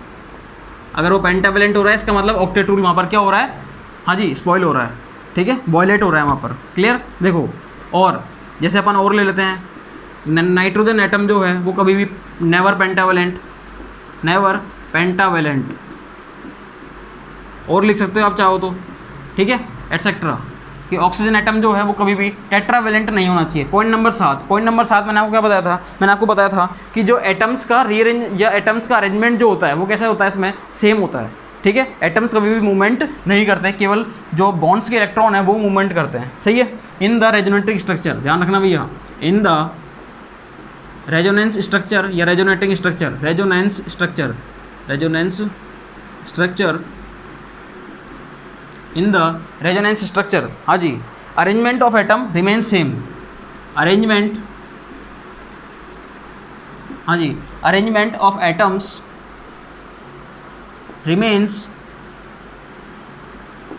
अगर वो पेंटावेलेंट हो रहा है इसका मतलब ऑक्टेट रूल वहाँ पर क्या हो रहा है, हाँ जी, स्पॉइल हो रहा है। ठीक है, वॉयलेट हो रहा है वहाँ पर। क्लियर? देखो, और जैसे अपन और ले लेते हैं, नाइट्रोजन एटम जो है वो कभी भी नेवर पेंटावेलेंट, और लिख सकते हो आप चाहो तो। ठीक है, एटसेट्रा, कि ऑक्सीजन एटम जो है वो कभी भी टेट्रावेलेंट नहीं होना चाहिए। पॉइंट नंबर 7 मैंने आपको क्या बताया था, मैंने आपको बताया था कि जो एटम्स का रीअरेंज या एटम्स का अरेंजमेंट जो होता है वो कैसा होता है, इसमें सेम होता है। ठीक है, एटम्स कभी भी मूवमेंट नहीं करते, केवल जो बॉन्ड्स के इलेक्ट्रॉन है वो मूवमेंट करते हैं, सही है। इन द रेजोनेटिंग स्ट्रक्चर, ध्यान रखना भैया, इन द रेजोनेंस स्ट्रक्चर या resonating structure, resonance structure, resonance structure, in the resonance structure, हाँ जी, arrangement of atom remain same, arrangement, हाँ जी, अरेंजमेंट ऑफ एटम्स रिमेन्स,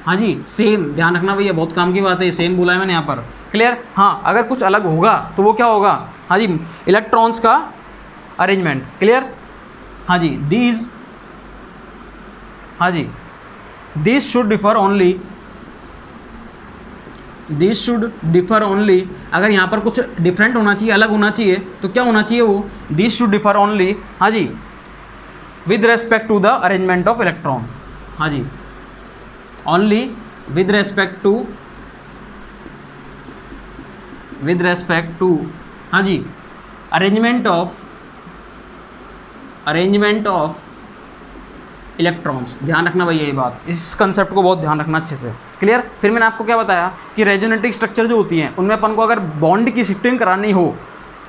हाँ जी सेम, ध्यान रखना भैया, बहुत काम की बात है, सेम बोला है मैंने यहाँ पर, क्लियर। हाँ, अगर कुछ अलग होगा तो वो क्या होगा, हाँ जी, इलेक्ट्रॉन्स का अरेंजमेंट, क्लियर। हाँ जी, दीज, हाँ जी, this should differ only, this should differ only, अगर यहाँ पर कुछ डिफरेंट होना चाहिए, अलग होना चाहिए, तो क्या होना चाहिए वो, दिस शुड डिफर ओनली, हाँ जी, with respect to the arrangement of electron, हाँ जी, only with respect to, with respect to, हाँ जी, arrangement of, arrangement of electrons, ध्यान रखना भैया ये बात, इस कंसेप्ट को बहुत ध्यान रखना अच्छे से, क्लियर। फिर मैंने आपको क्या बताया कि रेजोनेटिंग स्ट्रक्चर जो होती हैं उनमें अपन को अगर बॉन्ड की शिफ्टिंग करानी हो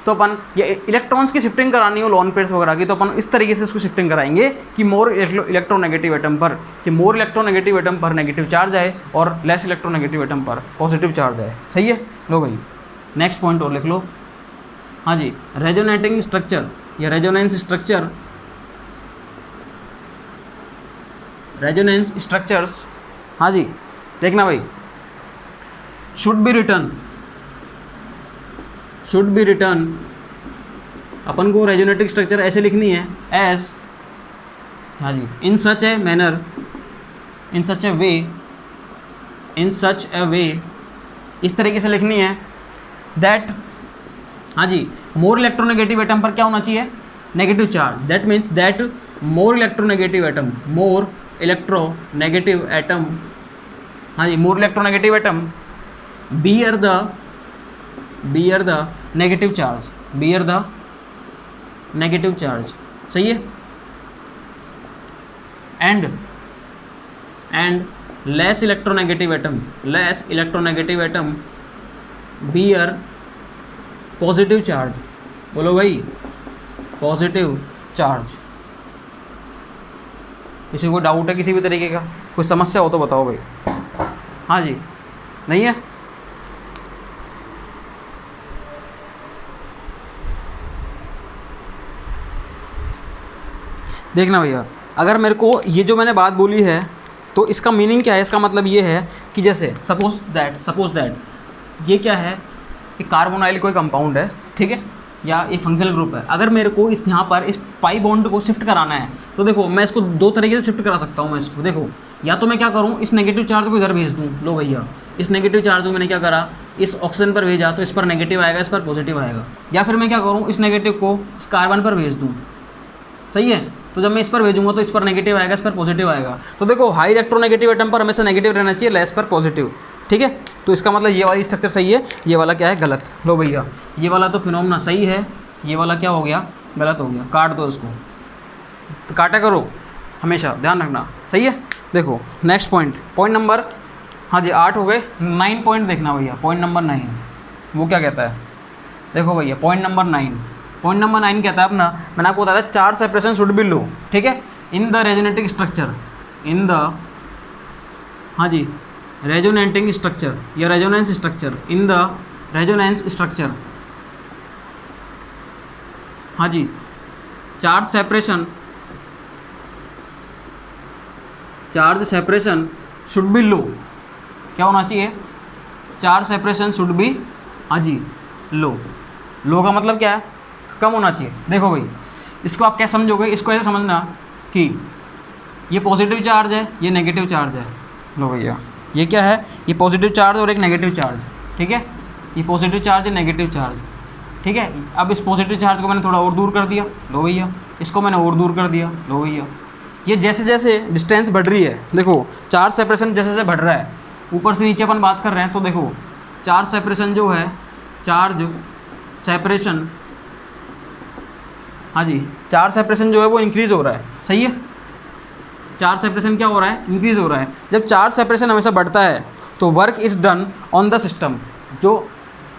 तो अपन, या इलेक्ट्रॉन्स की शिफ्टिंग करानी हो लोन पेयर्स वगैरह की, तो अपन इस तरीके से उसको शिफ्टिंग कराएंगे कि मोर इलेक्ट्रोनेगेटिव एटम पर, कि मोर इलेक्ट्रोनेगेटिव एटम पर नेगेटिव चार्ज आए और लेस इलेक्ट्रोनेगेटिव एटम पर पॉजिटिव चार्ज आए, सही है। लो भाई नेक्स्ट पॉइंट और लिख लो, हाँ जी, रेजोनेटिंग स्ट्रक्चर या रेजोनेंस स्ट्रक्चर, रेजोनेंस स्ट्रक्चर्स, हाँ जी, देखना भाई, should be return, should be return, अपन को रेजोनेटिंग स्ट्रक्चर ऐसे लिखनी है, एज, हाँ जी, इन सच ए मैनर, इन सच ए वे, इन सच ए वे, इस तरीके से लिखनी है, दैट, हाँ जी, मोर इलेक्ट्रोनेगेटिव एटम पर क्या होना चाहिए, negative charge, that means that more electronegative atom, more electronegative atom, हाँ जी, more electronegative atom bear the, bear the negative charge, bear the negative charge, सही है। And less electronegative atom, less electronegative atom bear positive charge, बोलो भाई पॉजिटिव चार्ज। किसी को डाउट है किसी भी तरीके का, कोई समस्या हो तो बताओ भाई, हाँ जी, नहीं है, देखना भैया, अगर मेरे को ये जो मैंने बात बोली है तो इसका मीनिंग क्या है, इसका मतलब ये है कि जैसे सपोज दैट ये क्या है, एक कार्बोनाइल कोई कंपाउंड है, ठीक है, या एक फंक्शनल ग्रुप है। अगर मेरे को इस यहाँ पर इस पाई बॉन्ड को शिफ्ट कराना है तो देखो मैं इसको दो तरीके से शिफ्ट करा सकता हूँ। मैं इसको देखो, या तो मैं क्या करूँ, इस नेगेटिव चार्ज को इधर भेज दूँ, लो भैया इस नेगेटिव चार्ज को मैंने क्या करा, इस ऑक्सीजन पर भेजा तो इस पर नेगेटिव आएगा, इस पर पॉजिटिव आएगा। या फिर मैं क्या करूँ, इस नेगेटिव को इस कार्बन पर भेज दूँ, सही है। तो जब मैं इस पर भेजूंगा तो इस पर नेगेटिव आएगा, इस पर पॉजिटिव आएगा। तो देखो हाई इलेक्ट्रोनेगेटिव एटम पर हमेशा नेगेटिव रहना चाहिए, लेस पर पॉजिटिव, ठीक है। तो इसका मतलब ये वाली स्ट्रक्चर सही है, ये वाला क्या है, गलत। लो भैया ये वाला तो फिनोमेना सही है, ये वाला क्या हो गया, गलत हो गया, काट दो इसको, तो काटा करो हमेशा, ध्यान रखना, सही है। देखो नेक्स्ट पॉइंट नंबर, हाँ जी 8 हो गए, 9 पॉइंट देखना भैया, पॉइंट नंबर 9 वो क्या कहता है, देखो भैया पॉइंट नंबर 9 कहता है अपना, मैंने आपको बताया चार्ज सेपरेशन शुड बी लो, ठीक है, इन the resonating structure, in the, हाँ जी रेजोनेटिंग स्ट्रक्चर या resonance structure, in the resonance structure, हाँ जी चार्ज सेपरेशन शुड बी लो, क्या होना चाहिए, चार्ज सेपरेशन शुड बी, हाँ जी लो का मतलब क्या है, कम होना चाहिए। देखो भाई इसको आप क्या समझोगे, इसको ऐसे समझना कि ये पॉजिटिव चार्ज है, ये नेगेटिव चार्ज है। लो भैया ये क्या है, ये पॉजिटिव चार्ज और एक नेगेटिव चार्ज, ठीक है, ये पॉजिटिव चार्ज है, नेगेटिव चार्ज, ठीक है। अब इस पॉजिटिव चार्ज को मैंने थोड़ा और दूर कर दिया, लो भैया इसको मैंने और दूर कर दिया, लो भैया ये जैसे जैसे डिस्टेंस बढ़ रही है, देखो चार्ज सेपरेशन जैसे जैसे बढ़ रहा है, ऊपर से नीचे अपन बात कर रहे हैं, तो देखो चार्ज सेपरेशन जो है, चार्ज सेपरेशन, हाँ जी चार्ज सेपरेशन जो है वो इंक्रीज़ हो रहा है, सही है। चार्ज सेपरेशन क्या हो रहा है, इंक्रीज हो रहा है। जब चार्ज सेपरेशन हमेशा बढ़ता है तो work is done on the system, जो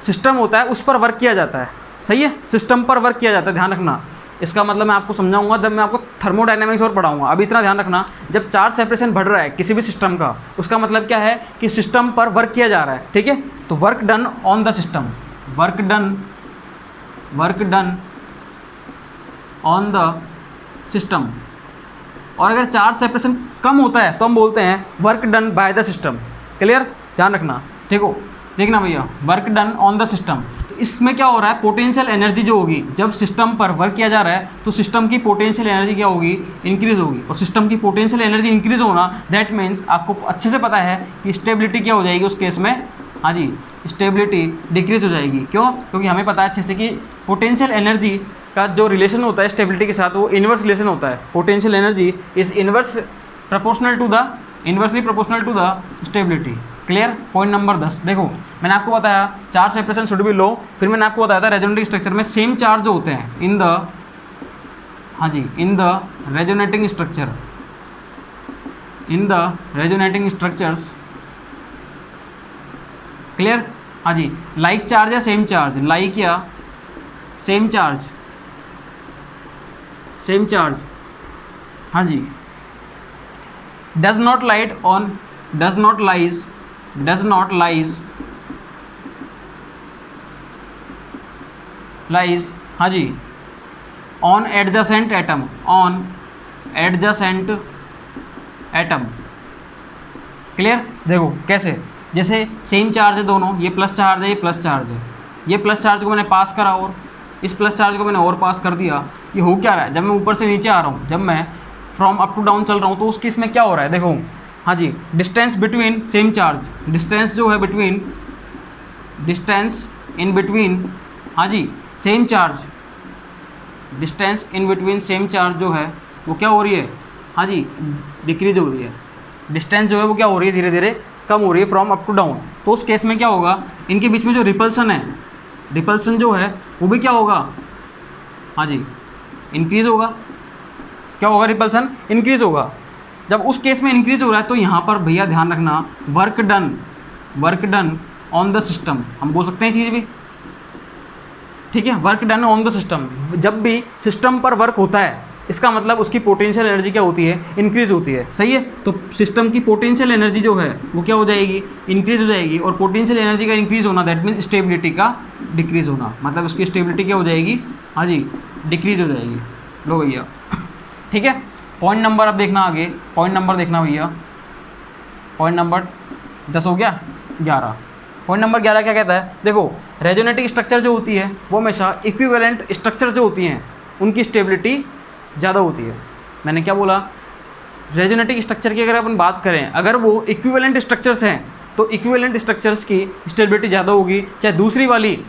सिस्टम होता है उस पर वर्क किया जाता है, सही है, सिस्टम पर वर्क किया जाता है, ध्यान रखना। इसका मतलब मैं आपको समझाऊंगा जब मैं आपको थर्मोडायनेमिक्स और पढ़ाऊंगा, अभी इतना ध्यान रखना, जब चार्ज सेपरेशन बढ़ रहा है किसी भी सिस्टम का, उसका मतलब क्या है कि सिस्टम पर वर्क किया जा रहा है, ठीक है। तो work done on the system, work done on the system. और अगर चार्ज सेपरेशन कम होता है तो हम बोलते हैं work done by the system. Clear, ध्यान रखना, ठीक हो, देखना भैया, work done on the system. इसमें क्या हो रहा है, पोटेंशियल एनर्जी जो होगी, जब सिस्टम पर वर्क किया जा रहा है तो सिस्टम की पोटेंशियल एनर्जी क्या होगी, इंक्रीज होगी। और सिस्टम की पोटेंशियल एनर्जी इंक्रीज होना, दैट मीन्स आपको अच्छे से पता है कि स्टेबिलिटी क्या हो जाएगी उस केस में, हाँ जी, स्टेबिलिटी डिक्रीज हो जाएगी। क्यों? क्योंकि हमें पता है अच्छे से कि पोटेंशियल एनर्जी का जो रिलेशन होता है स्टेबिलिटी के साथ वो इन्वर्स रिलेशन होता है। Potential energy is inversely proportional to the stability. Clear, point number 10। देखो मैंने आपको बताया charge separation should be low, फिर मैंने आपको बताया था रेजोनेटिंग स्ट्रक्चर में सेम चार्ज जो होते हैं in the resonating structures, clear, हाँ जी, लाइक चार्ज या सेम चार्ज, लाइक या सेम चार्ज, हाँ जी, डज नॉट लाइज, हाँ जी, ऑन एडजेसेंट एटम, क्लियर। देखो कैसे, जैसे सेम चार्ज है दोनों, ये प्लस चार्ज है, ये प्लस चार्ज है, ये प्लस चार्ज को मैंने पास करा और इस प्लस चार्ज को मैंने और पास कर दिया। ये हो क्या रहा है, जब मैं ऊपर से नीचे आ रहा हूँ, जब मैं फ्रॉम अप टू डाउन चल रहा हूँ, तो उस केस में क्या हो रहा है, देखो, हाँ जी, distance between same charge, distance जो है बिटवीन, डिस्टेंस इन बिटवीन, हाँ जी, same charge, distance in between same charge जो है वो क्या हो रही है, हाँ जी, डिक्रीज हो रही है। डिस्टेंस जो है वो क्या हो रही है, धीरे धीरे कम हो रही है फ्रॉम अप टू डाउन। तो उस केस में क्या होगा, इनके बीच में जो रिपल्सन है, रिपल्सन जो है वो भी क्या होगा, हाँ जी, इंक्रीज होगा। क्या होगा, रिपल्सन इंक्रीज होगा। जब उस केस में इंक्रीज हो रहा है तो यहाँ पर भैया ध्यान रखना, work done on the system, हम बोल सकते हैं चीज़ भी, ठीक है, work done on the system. जब भी सिस्टम पर वर्क होता है इसका मतलब उसकी पोटेंशियल एनर्जी क्या होती है, इंक्रीज होती है, सही है। तो सिस्टम की पोटेंशियल एनर्जी जो है वो क्या हो जाएगी, इंक्रीज हो जाएगी। और पोटेंशियल एनर्जी का इंक्रीज होना दैट मीन्स स्टेबिलिटी का डिक्रीज होना, मतलब उसकी स्टेबिलिटी क्या हो जाएगी, हाँ जी, डिक्रीज हो जाएगी। लो भैया, ठीक है। पॉइंट नंबर अब देखना आगे, पॉइंट नंबर देखना भैया, पॉइंट नंबर 10 हो गया, 11। पॉइंट नंबर 11 क्या कहता है, देखो, रेजोनेटिंग स्ट्रक्चर जो होती है वो हमेशा इक्विवेलेंट स्ट्रक्चर जो होती हैं उनकी स्टेबिलिटी ज़्यादा होती है। मैंने क्या बोला, रेजोनेटिंग स्ट्रक्चर की अगर अपन बात करें, अगर वो इक्विवेलेंट स्ट्रक्चर्स हैं तो इक्विवेलेंट स्ट्रक्चर्स की स्टेबिलिटी ज़्यादा होगी, चाहे दूसरी वाली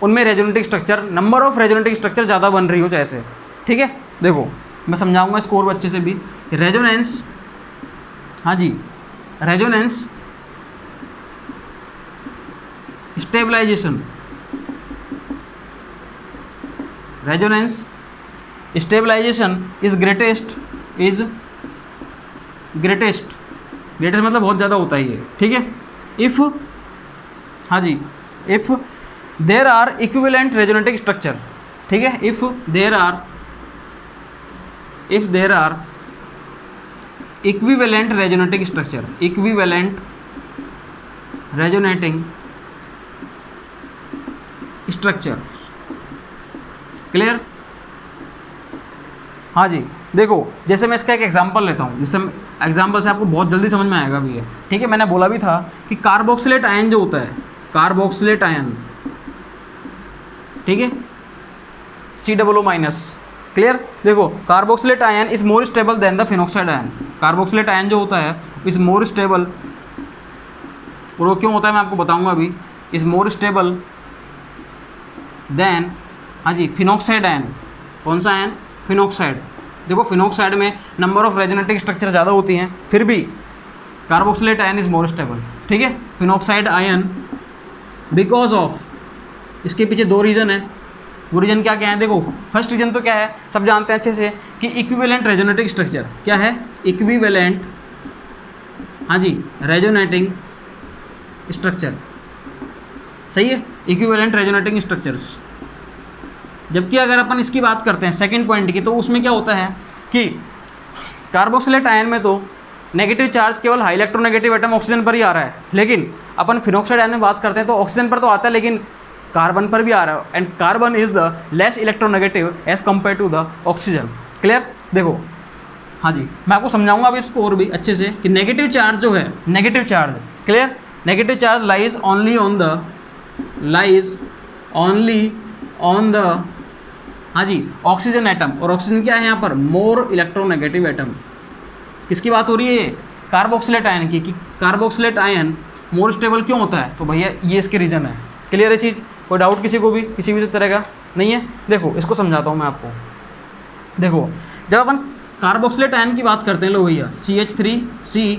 उनमें resonating structure, number of resonating structure ज़्यादा बन रही हो जैसे, ठीक है। देखो मैं समझाऊंगा इसको और अच्छे से भी। रेजोनेंस, हाँ जी, resonance stabilization, resonance stabilization is greatest मतलब बहुत ज़्यादा होता है ये, ठीक है। इफ़, हाँ जी, if there are equivalent resonating structure, ठीक है, if there are equivalent resonating structure, equivalent resonating structure, clear, हाँ जी। देखो जैसे मैं इसका एक एग्जांपल लेता हूँ, जिससे एग्जांपल से आपको बहुत जल्दी समझ में आएगा भी है, ठीक है। मैंने बोला भी था कि कार्बोक्सिलेट आयन जो होता है, कार्बोक्सिलेट आयन, ठीक है, COO-, क्लियर। देखो carboxylate ion is more stable than the phenoxide ion, carboxylate ion जो होता है इज मोर स्टेबल, और वो क्यों होता है मैं आपको बताऊंगा अभी, इज मोर स्टेबल देन, हाँ जी, फिनॉक्साइड आयन। कौन सा आयन, फिनॉक्साइड। देखो फिनॉक्साइड में नंबर ऑफ रेजोनेटिंग स्ट्रक्चर ज़्यादा होती हैं, फिर भी carboxylate ion is more stable, ठीक है। फिनॉक्साइड आयन बिकॉज ऑफ, इसके पीछे दो रीज़न है, वो रीज़न क्या क्या है, देखो फर्स्ट रीज़न तो क्या है, सब जानते हैं अच्छे से कि इक्विवेलेंट रेजोनेटिंग स्ट्रक्चर क्या है, इक्विवेलेंट, हाँ जी, रेजोनेटिंग स्ट्रक्चर, सही है, इक्विवेलेंट रेजोनेटिंग स्ट्रक्चर्स। जबकि अगर अपन इसकी बात करते हैं सेकंड पॉइंट की, तो उसमें क्या होता है कि कार्बोक्सिलेट आयन में तो नेगेटिव चार्ज केवल हाई इलेक्ट्रोनेगेटिव एटम ऑक्सीजन पर ही आ रहा है, लेकिन अपन फिनॉक्साइड आयन में बात करते हैं तो ऑक्सीजन पर तो आता है लेकिन कार्बन पर भी आ रहा है, and carbon is the less electronegative as compare to the oxygen. Clear? देखो, हाँ जी, मैं आपको समझाऊंगा अब इसको और भी अच्छे से कि नेगेटिव चार्ज जो है, negative charge, clear, negative charge lies only on the हाँ जी ऑक्सीजन एटम, और ऑक्सीजन क्या है यहाँ पर, मोर इलेक्ट्रोनेगेटिव एटम। किसकी बात हो रही है, कार्बोक्सिलेट आयन की, कि कार्बोक्सिलेट आयन मोर स्टेबल क्यों होता है, तो भैया ये इसके रीज़न है। क्लियर है चीज़? कोई डाउट किसी को भी, किसी भी तरह का नहीं है? देखो इसको समझाता हूँ मैं आपको। देखो जब अपन कार्बोक्सिलेट आयन की बात करते हैं, लो भैया CH3C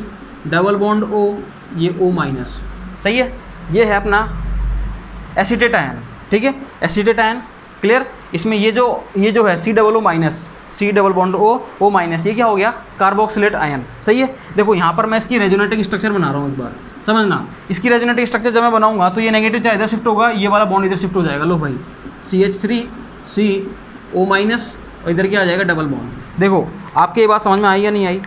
डबल बॉन्ड O, ये O माइनस, सही है, ये है अपना एसीटेट आयन, ठीक है, एसीटेट आयन। क्लियर? इसमें ये जो है C double O minus, C double bond O minus, ये क्या हो गया, कार्बोक्सिलेट आयन, सही है। देखो यहाँ पर मैं इसकी रेजोनेटिंग स्ट्रक्चर बना रहा हूँ, एक बार समझना। इसकी रेजोनेटिंग स्ट्रक्चर जब मैं बनाऊंगा तो ये नेगेटिव चार्ज इधर शिफ्ट होगा, ये वाला बॉन्ड इधर शिफ्ट हो जाएगा। लो भाई CH3C O माइनस, और इधर क्या आ जाएगा, डबल बॉन्ड। देखो आपके ये बात समझ में आई या नहीं आई?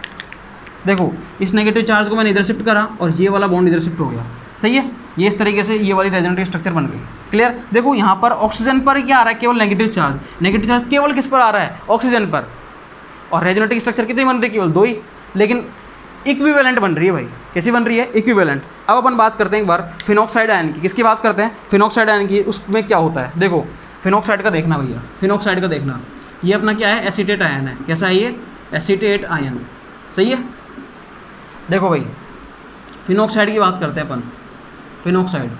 देखो इस नेगेटिव चार्ज को मैंने इधर शिफ्ट करा और ये वाला बॉन्ड इधर शिफ्ट हो गया, सही है। ये इस तरीके से ये वाली रेजोनेटिव स्ट्रक्चर बन गई। क्लियर? देखो यहाँ पर ऑक्सीजन पर क्या आ रहा है, केवल नेगेटिव चार्ज। नेगेटिव चार्ज केवल किस पर आ रहा है, ऑक्सीजन पर। और रेजोनेटिव स्ट्रक्चर कितनी बन रही है, केवल 2 ही, लेकिन इक्विवेलेंट बन रही है भाई। कैसी बन रही है, इक्विवेलेंट। अब अपन बात करते हैं एक बार फिनॉक्साइड आयन की। किसकी बात करते हैं, फिनॉक्साइड आयन की। उसमें क्या होता है, देखो फिनॉक्साइड का देखना भैया, फिनॉक्साइड का देखना। ये अपना क्या है, एसीटेट आयन है। कैसा है ये, एसीटेट आयन, सही है। देखो भाई फिनॉक्साइड की बात करते हैं अपन। फिनॉक्साइड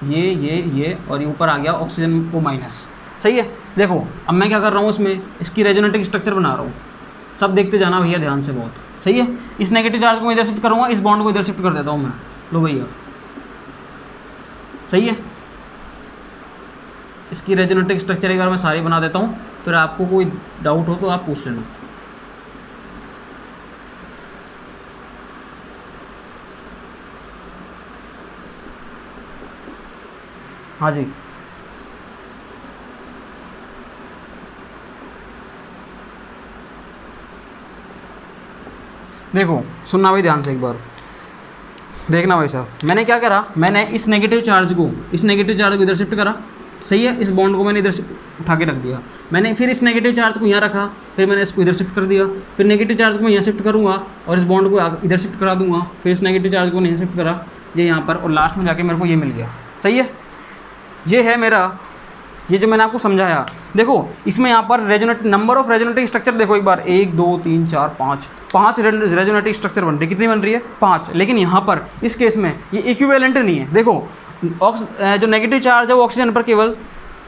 ये और ये ऊपर आ गया ऑक्सीजन को माइनस, सही है। देखो अब मैं क्या कर रहा हूँ, इसमें इसकी रेजोनेटिव स्ट्रक्चर बना रहा हूँ। सब देखते जाना भैया ध्यान से बहुत, सही है। इस नेगेटिव चार्ज को इधर शिफ्ट करूँगा, इस बॉन्ड को इधर शिफ्ट कर देता हूँ मैं। लो भैया, सही है। इसकी रेजोनेटिव स्ट्रक्चर एक बार मैं सारी बना देता हूँ, फिर आपको कोई डाउट हो तो आप पूछ लेना। हाँ जी, देखो सुनना भाई ध्यान से एक बार, देखना भाई साहब। मैंने क्या करा, मैंने इस नेगेटिव चार्ज को इधर शिफ्ट करा, सही है। इस बॉन्ड को मैंने इधर उठा के रख दिया। मैंने फिर इस नेगेटिव चार्ज को यहाँ रखा, फिर मैंने इसको इधर शिफ्ट कर दिया। फिर नेगेटिव चार्ज को मैं यहाँ शिफ्ट करूँगा और इस बॉन्ड को इधर शिफ्ट करा दूंगा। फिर इस नेगेटिव चार्ज को यहाँ शिफ्ट करा, ये यहाँ पर, और लास्ट में जाके मेरे को ये मिल गया, सही है। ये है मेरा, ये जो मैंने आपको समझाया। देखो इसमें यहाँ पर नंबर ऑफ रेजोनेटिव स्ट्रक्चर देखो एक बार, 1 2 3 4 5 रेजोनेटिव स्ट्रक्चर बन रही है। कितनी बन रही है, 5। लेकिन यहाँ पर इस केस में ये इक्विवेलेंट नहीं है। देखो जो नेगेटिव चार्ज है वो ऑक्सीजन पर केवल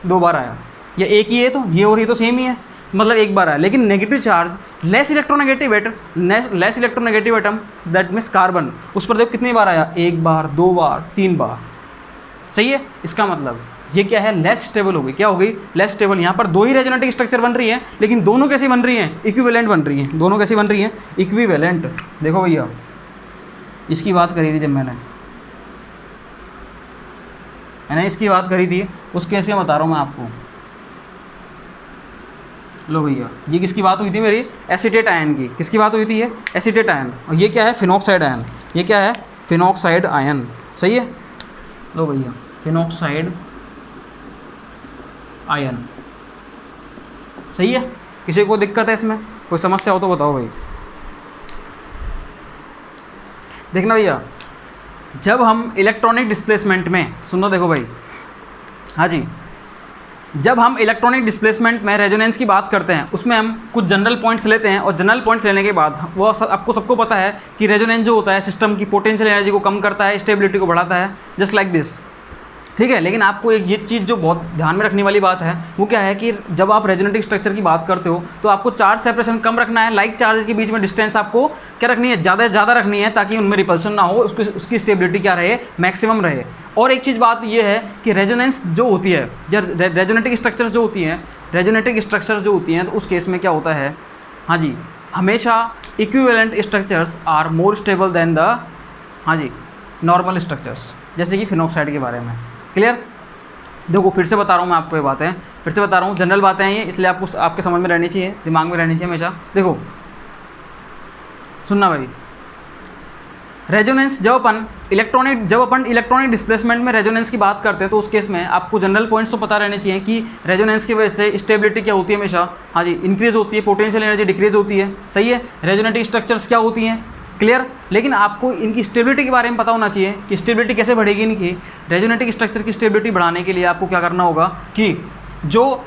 2 बार आया, या एक ही है, तो ये और ये तो सेम ही है, मतलब 1 बार आया। लेकिन negative charge less electronegative atom that means carbon, उस पर देखो कितनी बार आया, 1 बार 2 बार 3 बार, सही है। इसका मतलब ये क्या है, लेस स्टेबल हो गई। क्या हो गई, लेस स्टेबल। यहाँ पर 2 ही रेजोनेटिव स्ट्रक्चर बन रही है, लेकिन दोनों कैसी बन रही हैं, इक्विवेलेंट बन रही हैं। दोनों कैसी बन रही हैं, इक्विवेलेंट। देखो भैया इसकी बात करी थी जब मैंने इसकी बात करी थी, उस केस में बता रहा हूँ मैं आपको। लो भैया ये किसकी बात हुई थी मेरी, एसीटेट आयन की। किसकी बात हुई थी, ये एसीटेट आयन। और ये क्या है, फिनॉक्साइड आयन। ये क्या है, फिनॉक्साइड आयन, सही है। लो भैया फिनॉक्साइड आयन, सही है। किसी को दिक्कत है इसमें, कोई समस्या हो तो बताओ भाई। देखना भैया, जब हम इलेक्ट्रॉनिक डिस्प्लेसमेंट में, सुनो देखो भाई, हाँ जी, जब हम इलेक्ट्रॉनिक डिस्प्लेसमेंट में रेजोनेंस की बात करते हैं, उसमें हम कुछ जनरल पॉइंट्स लेते हैं, और जनरल पॉइंट्स लेने के बाद वो आपको सबको पता है कि रेजोनेंस जो होता है सिस्टम की पोटेंशियल एनर्जी को कम करता है, स्टेबिलिटी को बढ़ाता है, जस्ट लाइक दिस, ठीक है। लेकिन आपको एक ये चीज़ जो बहुत ध्यान में रखने वाली बात है, वो क्या है कि जब आप रेजोनेटिव स्ट्रक्चर की बात करते हो तो आपको चार्ज सेपरेशन कम रखना है। लाइक चार्जेस के बीच में डिस्टेंस आपको क्या रखनी है, ज़्यादा से ज़्यादा रखनी है, ताकि उनमें रिपल्सन ना हो, उसकी स्टेबिलिटी क्या रहे, मैक्सिमम रहे। और एक चीज़ बात ये है कि रेजोनेंस जो होती है, या रेजोनेटिव स्ट्रक्चर्स जो होती हैं, रेजोनेटिंग स्ट्रक्चर जो होती हैं तो उस केस में क्या होता है, हाँ जी, हमेशा equivalent structures are more stable than the, हाँ जी, नॉर्मल स्ट्रक्चर्स, जैसे कि फिनॉक्साइड के बारे में। क्लियर? देखो फिर से बता रहा हूँ मैं आपको ये बातें, फिर से बता रहा हूँ, जनरल बातें हैं ये, इसलिए आपको आपके समझ में रहनी चाहिए, दिमाग में रहनी चाहिए हमेशा। देखो सुनना भाई, रेजोनेंस जब अपन इलेक्ट्रॉनिक डिस्प्लेसमेंट में रेजोनेंस की बात करते हैं तो उस केस में आपको जनरल पॉइंट्स तो पता रहने चाहिए कि रेजोनेंस की वजह से स्टेबिलिटी क्या होती है हमेशा, हाँ जी, इंक्रीज होती है, पोटेंशियल एनर्जी डिक्रीज होती है, सही है। रेजोनेटिव स्ट्रक्चर्स क्या होती हैं, क्लियर। लेकिन आपको इनकी स्टेबिलिटी के बारे में पता होना चाहिए कि स्टेबिलिटी कैसे बढ़ेगी इनकी। रेजोनेटिव स्ट्रक्चर की स्टेबिलिटी बढ़ाने के लिए आपको क्या करना होगा कि जो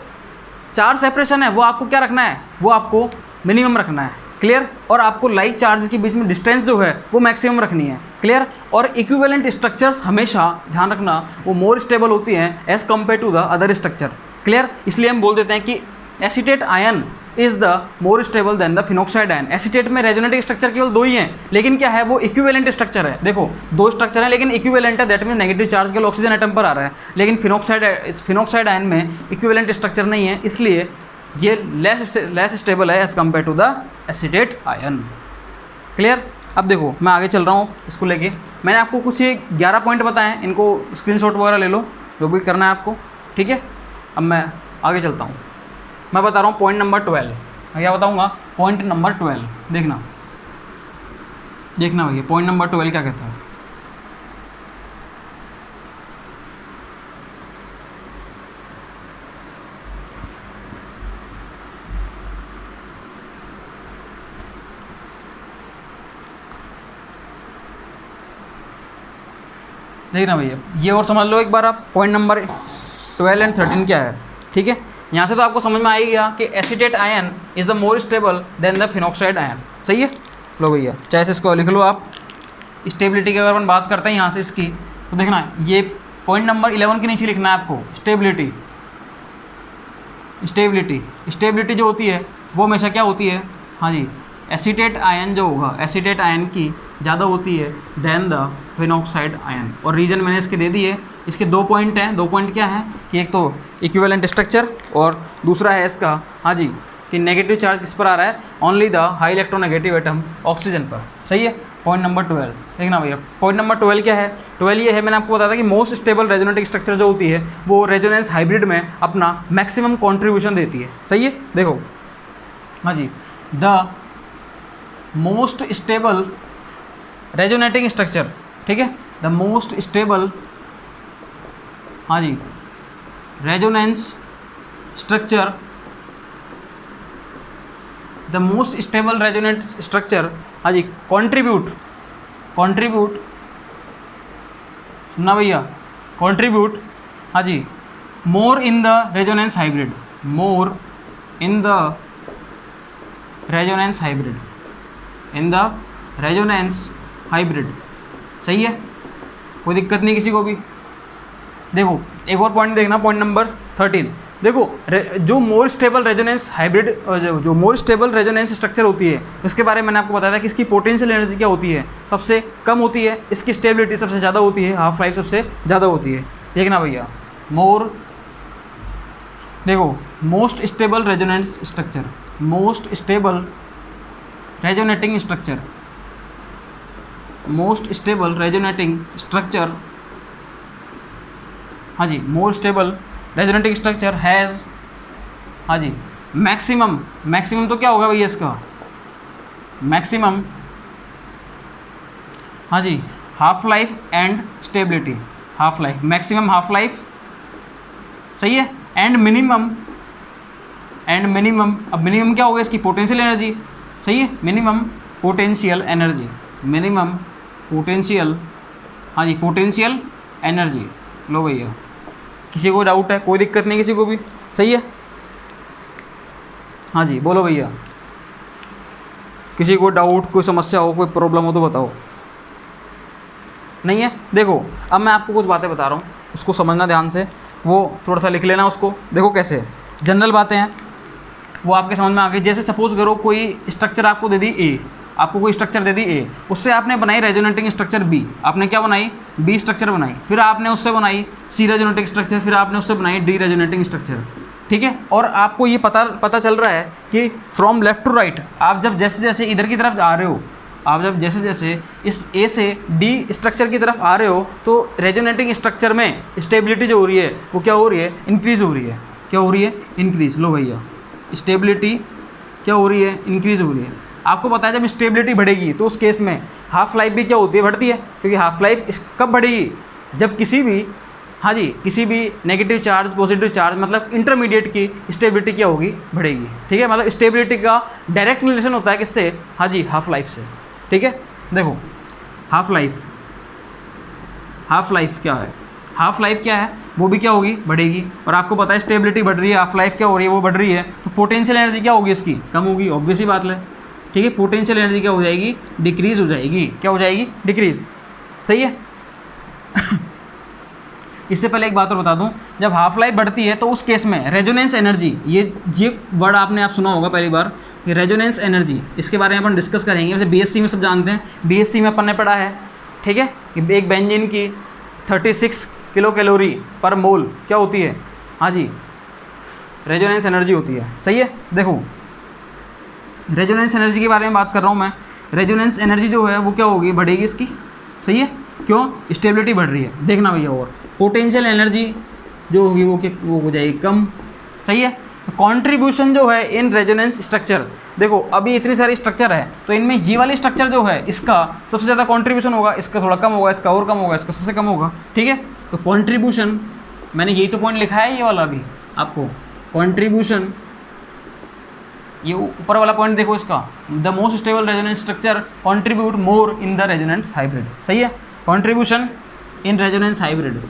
चार्ज सेपरेशन है वो आपको क्या रखना है, वो आपको मिनिमम रखना है, क्लियर। और आपको लाइक चार्ज के बीच में डिस्टेंस जो है वो मैक्सिमम रखनी है, क्लियर। और इक्विवेलेंट स्ट्रक्चर्स हमेशा ध्यान रखना वो मोर स्टेबल होती हैं as compare to the other structure, clear. इसलिए हम बोल देते हैं कि acetate ion is the more stable than the phenoxide ion. Acetate में रेजोनेटिव स्ट्रक्चर केवल दो ही हैं, लेकिन क्या है वो इक्विवेलेंट स्ट्रक्चर है। देखो दो स्ट्रक्चर है लेकिन इक्विवेलेंट है, दैट मीन नेगेटिव चार्ज केवल ऑक्सीजन एटम पर आ रहा है, लेकिन फिनॉक्साइड आयन में इक्विवेलेंट स्ट्रक्चर नहीं है, इसलिए ये लेस स्टेबल है as compare to the acetate ion, clear. अब देखो मैं आगे चल रहा हूँ इसको लेके, मैंने आपको कुछ ये 11 पॉइंट बताए, इनको स्क्रीनशॉट वगैरह ले लो जो भी करना है आपको, ठीक है। अब मैं आगे चलता हूँ, मैं बता रहा हूँ पॉइंट नंबर 12। मैं क्या बताऊँगा, पॉइंट नंबर 12 देखना भैया, पॉइंट नंबर 12 क्या कहता है। देखना भैया, ये और समझ लो एक बार आप, पॉइंट नंबर 12 एंड 13 क्या है, ठीक है। यहाँ से तो आपको समझ में आ ही गया कि acetate ion is the more stable than the phenoxide ion, सही है। लो भैया चाहे से इसको लिख लो आप। स्टेबिलिटी की अगर अपन बात करते हैं यहाँ से इसकी, तो देखना ये पॉइंट नंबर 11 के नीचे लिखना है आपको, स्टेबिलिटी जो होती है वो हमेशा क्या होती है, हाँ जी, एसीटेट आयन जो होगा, एसीटेट आयन की ज़्यादा होती है देन द फिनॉक्साइड आयन। और रीजन मैंने इसके दे दिए, इसके 2 पॉइंट हैं। 2 पॉइंट क्या हैं कि एक तो इक्विवेलेंट स्ट्रक्चर और दूसरा है इसका, हाँ जी, कि नेगेटिव चार्ज किस पर आ रहा है, only the high electronegative atom oxygen पर, सही है। पॉइंट नंबर 12 देखना भैया, पॉइंट नंबर 12 क्या है, 12 ये है, मैंने आपको बताया था कि मोस्ट स्टेबल रेजोनेटिव स्ट्रक्चर जो होती है वो रेजोनेंस हाइब्रिड में अपना मैक्सिमम कॉन्ट्रीब्यूशन देती है, सही है। देखो हाँ जी, the most stable resonating structure, ठीक है, द मोस्ट स्टेबल, हाँ जी, resonance structure, the most stable resonant structure, हाँ जी, कॉन्ट्रीब्यूट सुनना भैया, कॉन्ट्रीब्यूट, हाँ जी, more in the resonance hybrid, more in the resonance hybrid, in the resonance hybrid, सही है, कोई दिक्कत नहीं किसी को भी। देखो एक और पॉइंट देखना, पॉइंट नंबर 13। देखो जो मोर स्टेबल रेजोनेंस हाइब्रिड, जो मोर स्टेबल रेजोनेंस स्ट्रक्चर होती है उसके बारे में मैंने आपको बताया था कि इसकी पोटेंशियल एनर्जी क्या होती है, सबसे कम होती है, इसकी स्टेबिलिटी सबसे ज़्यादा होती है, हाफ लाइफ सबसे ज़्यादा होती है। देखना भैया, देखो most stable resonance structure, most stable resonating structure, most stable resonating structure, हाँ जी, more stable resonating structure has, हाँ जी, मैक्सिमम तो क्या होगा भैया इसका, मैक्सिमम, हाँ जी, half life and stability, half life, maximum half life, सही है, एंड मिनिमम, अब मिनिमम क्या होगा इसकी, पोटेंशियल एनर्जी, सही है, minimum potential energy, minimum potential, हाँ जी, पोटेंशियल एनर्जी। लो भैया, किसी को डाउट है, कोई दिक्कत नहीं किसी को भी, सही है, हाँ जी, बोलो भैया, किसी को डाउट, कोई समस्या हो, कोई प्रॉब्लम हो तो बताओ। नहीं है? देखो अब मैं आपको कुछ बातें बता रहा हूँ, उसको समझना ध्यान से, वो थोड़ा सा लिख लेना उसको। देखो कैसे जनरल बातें हैं वो आपके समझ में आ गई। जैसे सपोज करो कोई स्ट्रक्चर आपको दे दी ए, आपको कोई स्ट्रक्चर दे दी ए, उससे आपने बनाई रेजोनेटिंग स्ट्रक्चर बी, आपने क्या बनाई, बी स्ट्रक्चर बनाई, फिर आपने उससे बनाई सी रेजोनेटिंग स्ट्रक्चर, फिर आपने उससे बनाई डी रेजोनेटिंग स्ट्रक्चर, ठीक है। और आपको ये पता चल रहा है कि फ्रॉम लेफ़्ट टू राइट आप जब जैसे जैसे इधर की तरफ आ रहे हो, आप जब जैसे जैसे इस ए से डी स्ट्रक्चर की तरफ आ रहे हो तो रेजोनेटिंग स्ट्रक्चर में स्टेबिलिटी जो हो रही है वो क्या हो रही है, इंक्रीज़ हो रही है। क्या हो रही है, इंक्रीज़। लो भैया, स्टेबिलिटी क्या हो रही है, इंक्रीज़ हो रही है। आपको पता है जब स्टेबिलिटी बढ़ेगी तो उस केस में हाफ लाइफ भी क्या होती है, बढ़ती है। क्योंकि हाफ लाइफ कब बढ़ेगी, जब किसी भी, हाँ जी, किसी भी नेगेटिव चार्ज पॉजिटिव चार्ज मतलब इंटरमीडिएट की स्टेबिलिटी क्या होगी, बढ़ेगी। ठीक है, मतलब स्टेबिलिटी का डायरेक्ट रिलेशन होता है किससे, हाँ जी, हाफ लाइफ से। ठीक है, देखो हाफ लाइफ क्या है, हाफ लाइफ क्या है, वो भी क्या होगी, बढ़ेगी। और आपको पता है स्टेबिलिटी बढ़ रही है, हाफ लाइफ क्या हो रही है, वो बढ़ रही है, तो पोटेंशियल एनर्जी क्या होगी इसकी, कम होगी, ऑब्वियस ही बात है। ठीक है, पोटेंशियल एनर्जी क्या हो जाएगी, डिक्रीज़ हो जाएगी। क्या हो जाएगी, डिक्रीज़। सही है। इससे पहले एक बात और बता दूं, जब हाफ लाइफ बढ़ती है तो उस केस में रेजोनेंस एनर्जी, ये वर्ड आप सुना होगा पहली बार, रेजोनेंस एनर्जी, इसके बारे में अपन डिस्कस करेंगे। वैसे बीएससी में सब जानते हैं, बीएससी में अपन ने पढ़ा है। ठीक है, कि एक बेंजीन की 36 किलो कैलोरी पर मोल क्या होती है, हाँ जी, रेजोनेंस एनर्जी होती है। सही है। देखो रेजोनेंस एनर्जी के बारे में बात कर रहा हूँ मैं। रेजोनेंस एनर्जी जो है वो क्या होगी, बढ़ेगी इसकी। सही है, क्यों, स्टेबिलिटी बढ़ रही है। देखना भैया, और पोटेंशियल एनर्जी जो होगी वो हो जाएगी कम। सही है। कंट्रीब्यूशन जो है इन रेजोनेंस स्ट्रक्चर, देखो अभी इतनी सारी स्ट्रक्चर है तो इनमें ये वाली स्ट्रक्चर जो है इसका सबसे ज़्यादा कंट्रीब्यूशन होगा, इसका थोड़ा कम होगा, इसका और कम होगा, इसका सबसे कम होगा। ठीक है, तो कंट्रीब्यूशन, मैंने यही तो पॉइंट लिखा है ये वाला भी आपको, कंट्रीब्यूशन, ये ऊपर वाला पॉइंट देखो इसका, the most stable resonance structure contribute more in the resonance hybrid. सही है, contribution in resonance hybrid,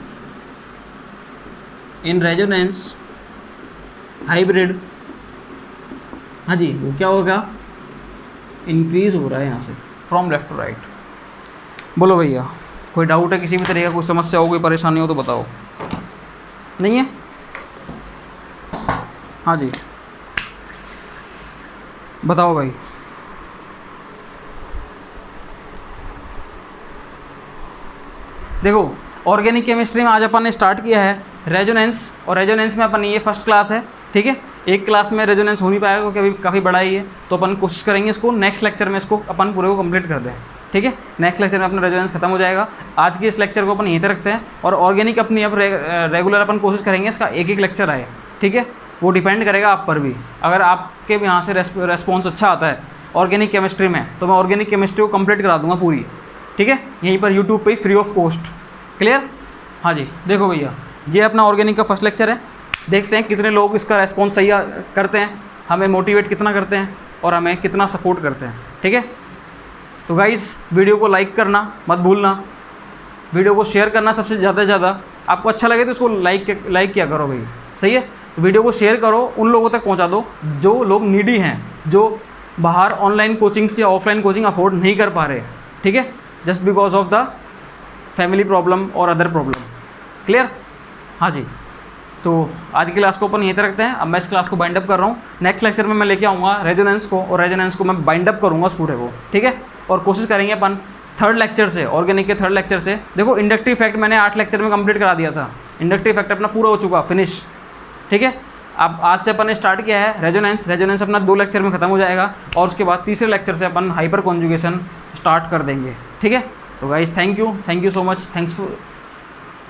in resonance hybrid, हाँ जी, वो क्या होगा, इंक्रीज हो रहा है यहाँ से फ्रॉम लेफ्ट टू राइट। बोलो भैया, कोई डाउट है किसी भी तरह का, कोई समस्या हो, कोई परेशानी हो तो बताओ। नहीं है, हाँ जी बताओ भाई। देखो ऑर्गेनिक केमिस्ट्री में आज अपन ने स्टार्ट किया है रेजोनेंस, और रेजोनेंस में अपन ये फर्स्ट क्लास है। ठीक है, एक क्लास में रेजोनेंस हो नहीं पाएगा क्योंकि अभी काफ़ी बड़ा ही है, तो अपन कोशिश करेंगे इसको नेक्स्ट लेक्चर में इसको अपन पूरे को कंप्लीट कर दें। ठीक है, नेक्स्ट लेक्चर में अपना रेजोनेंस खत्म हो जाएगा। आज के इस लेक्चर को अपन यहीं तक रखते हैं, और ऑर्गेनिक अपनी अब रेगुलर अपन कोशिश करेंगे इसका एक एक लेक्चर आए। ठीक है, वो डिपेंड करेगा आप पर भी। अगर आपके भी यहाँ से रेस्पॉन्स अच्छा आता है ऑर्गेनिक केमिस्ट्री में तो मैं ऑर्गेनिक केमिस्ट्री को कंप्लीट करा दूंगा पूरी। ठीक है, यहीं पर यूट्यूब पे फ्री ऑफ कॉस्ट। क्लियर, हाँ जी। देखो भैया, ये अपना ऑर्गेनिक का फर्स्ट लेक्चर है, देखते हैं कितने लोग इसका रेस्पॉन्स सही करते हैं, हमें मोटिवेट कितना करते हैं और हमें कितना सपोर्ट करते हैं। ठीक है, तो गाइज़ वीडियो को लाइक करना मत भूलना, वीडियो को शेयर करना सबसे ज़्यादा से ज़्यादा। आपको अच्छा लगे तो इसको लाइक किया करो भाई। सही है, वीडियो को शेयर करो, उन लोगों तक पहुंचा दो जो लोग नीडी हैं, जो बाहर ऑनलाइन कोचिंग्स या ऑफलाइन कोचिंग अफोर्ड नहीं कर पा रहे। ठीक है, just because of the family problem और अदर प्रॉब्लम। क्लियर, हाँ जी। तो आज की क्लास को अपन यहीं तक रखते हैं। अब मैं इस क्लास को बाइंड अप कर रहा हूँ, नेक्स्ट लेक्चर में मैं लेके आऊँगा रेजोनेंस को, और रेजोनेंस को मैं बाइंड अप करूँगा उस पूरे को। ठीक है, और कोशिश करेंगे अपन थर्ड लेक्चर से, ऑर्गेनिक के थर्ड लेक्चर से। देखो इंडक्टिव फैक्ट मैंने 8 लेक्चर में कंप्लीट करा दिया था, इंडक्टिव फैक्ट अपना पूरा हो चुका, फिनिश। ठीक है, अब आज से अपन ने स्टार्ट किया है रेजोनेंस, रेजोनेंस अपना 2 लेक्चर में ख़त्म हो जाएगा, और उसके बाद तीसरे लेक्चर से अपन हाइपर कॉन्जुगेशन स्टार्ट कर देंगे। ठीक है, तो guys thank you so much, thanks for,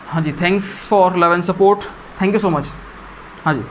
हाँ जी, thanks for love and support, thank you so much. हाँ जी।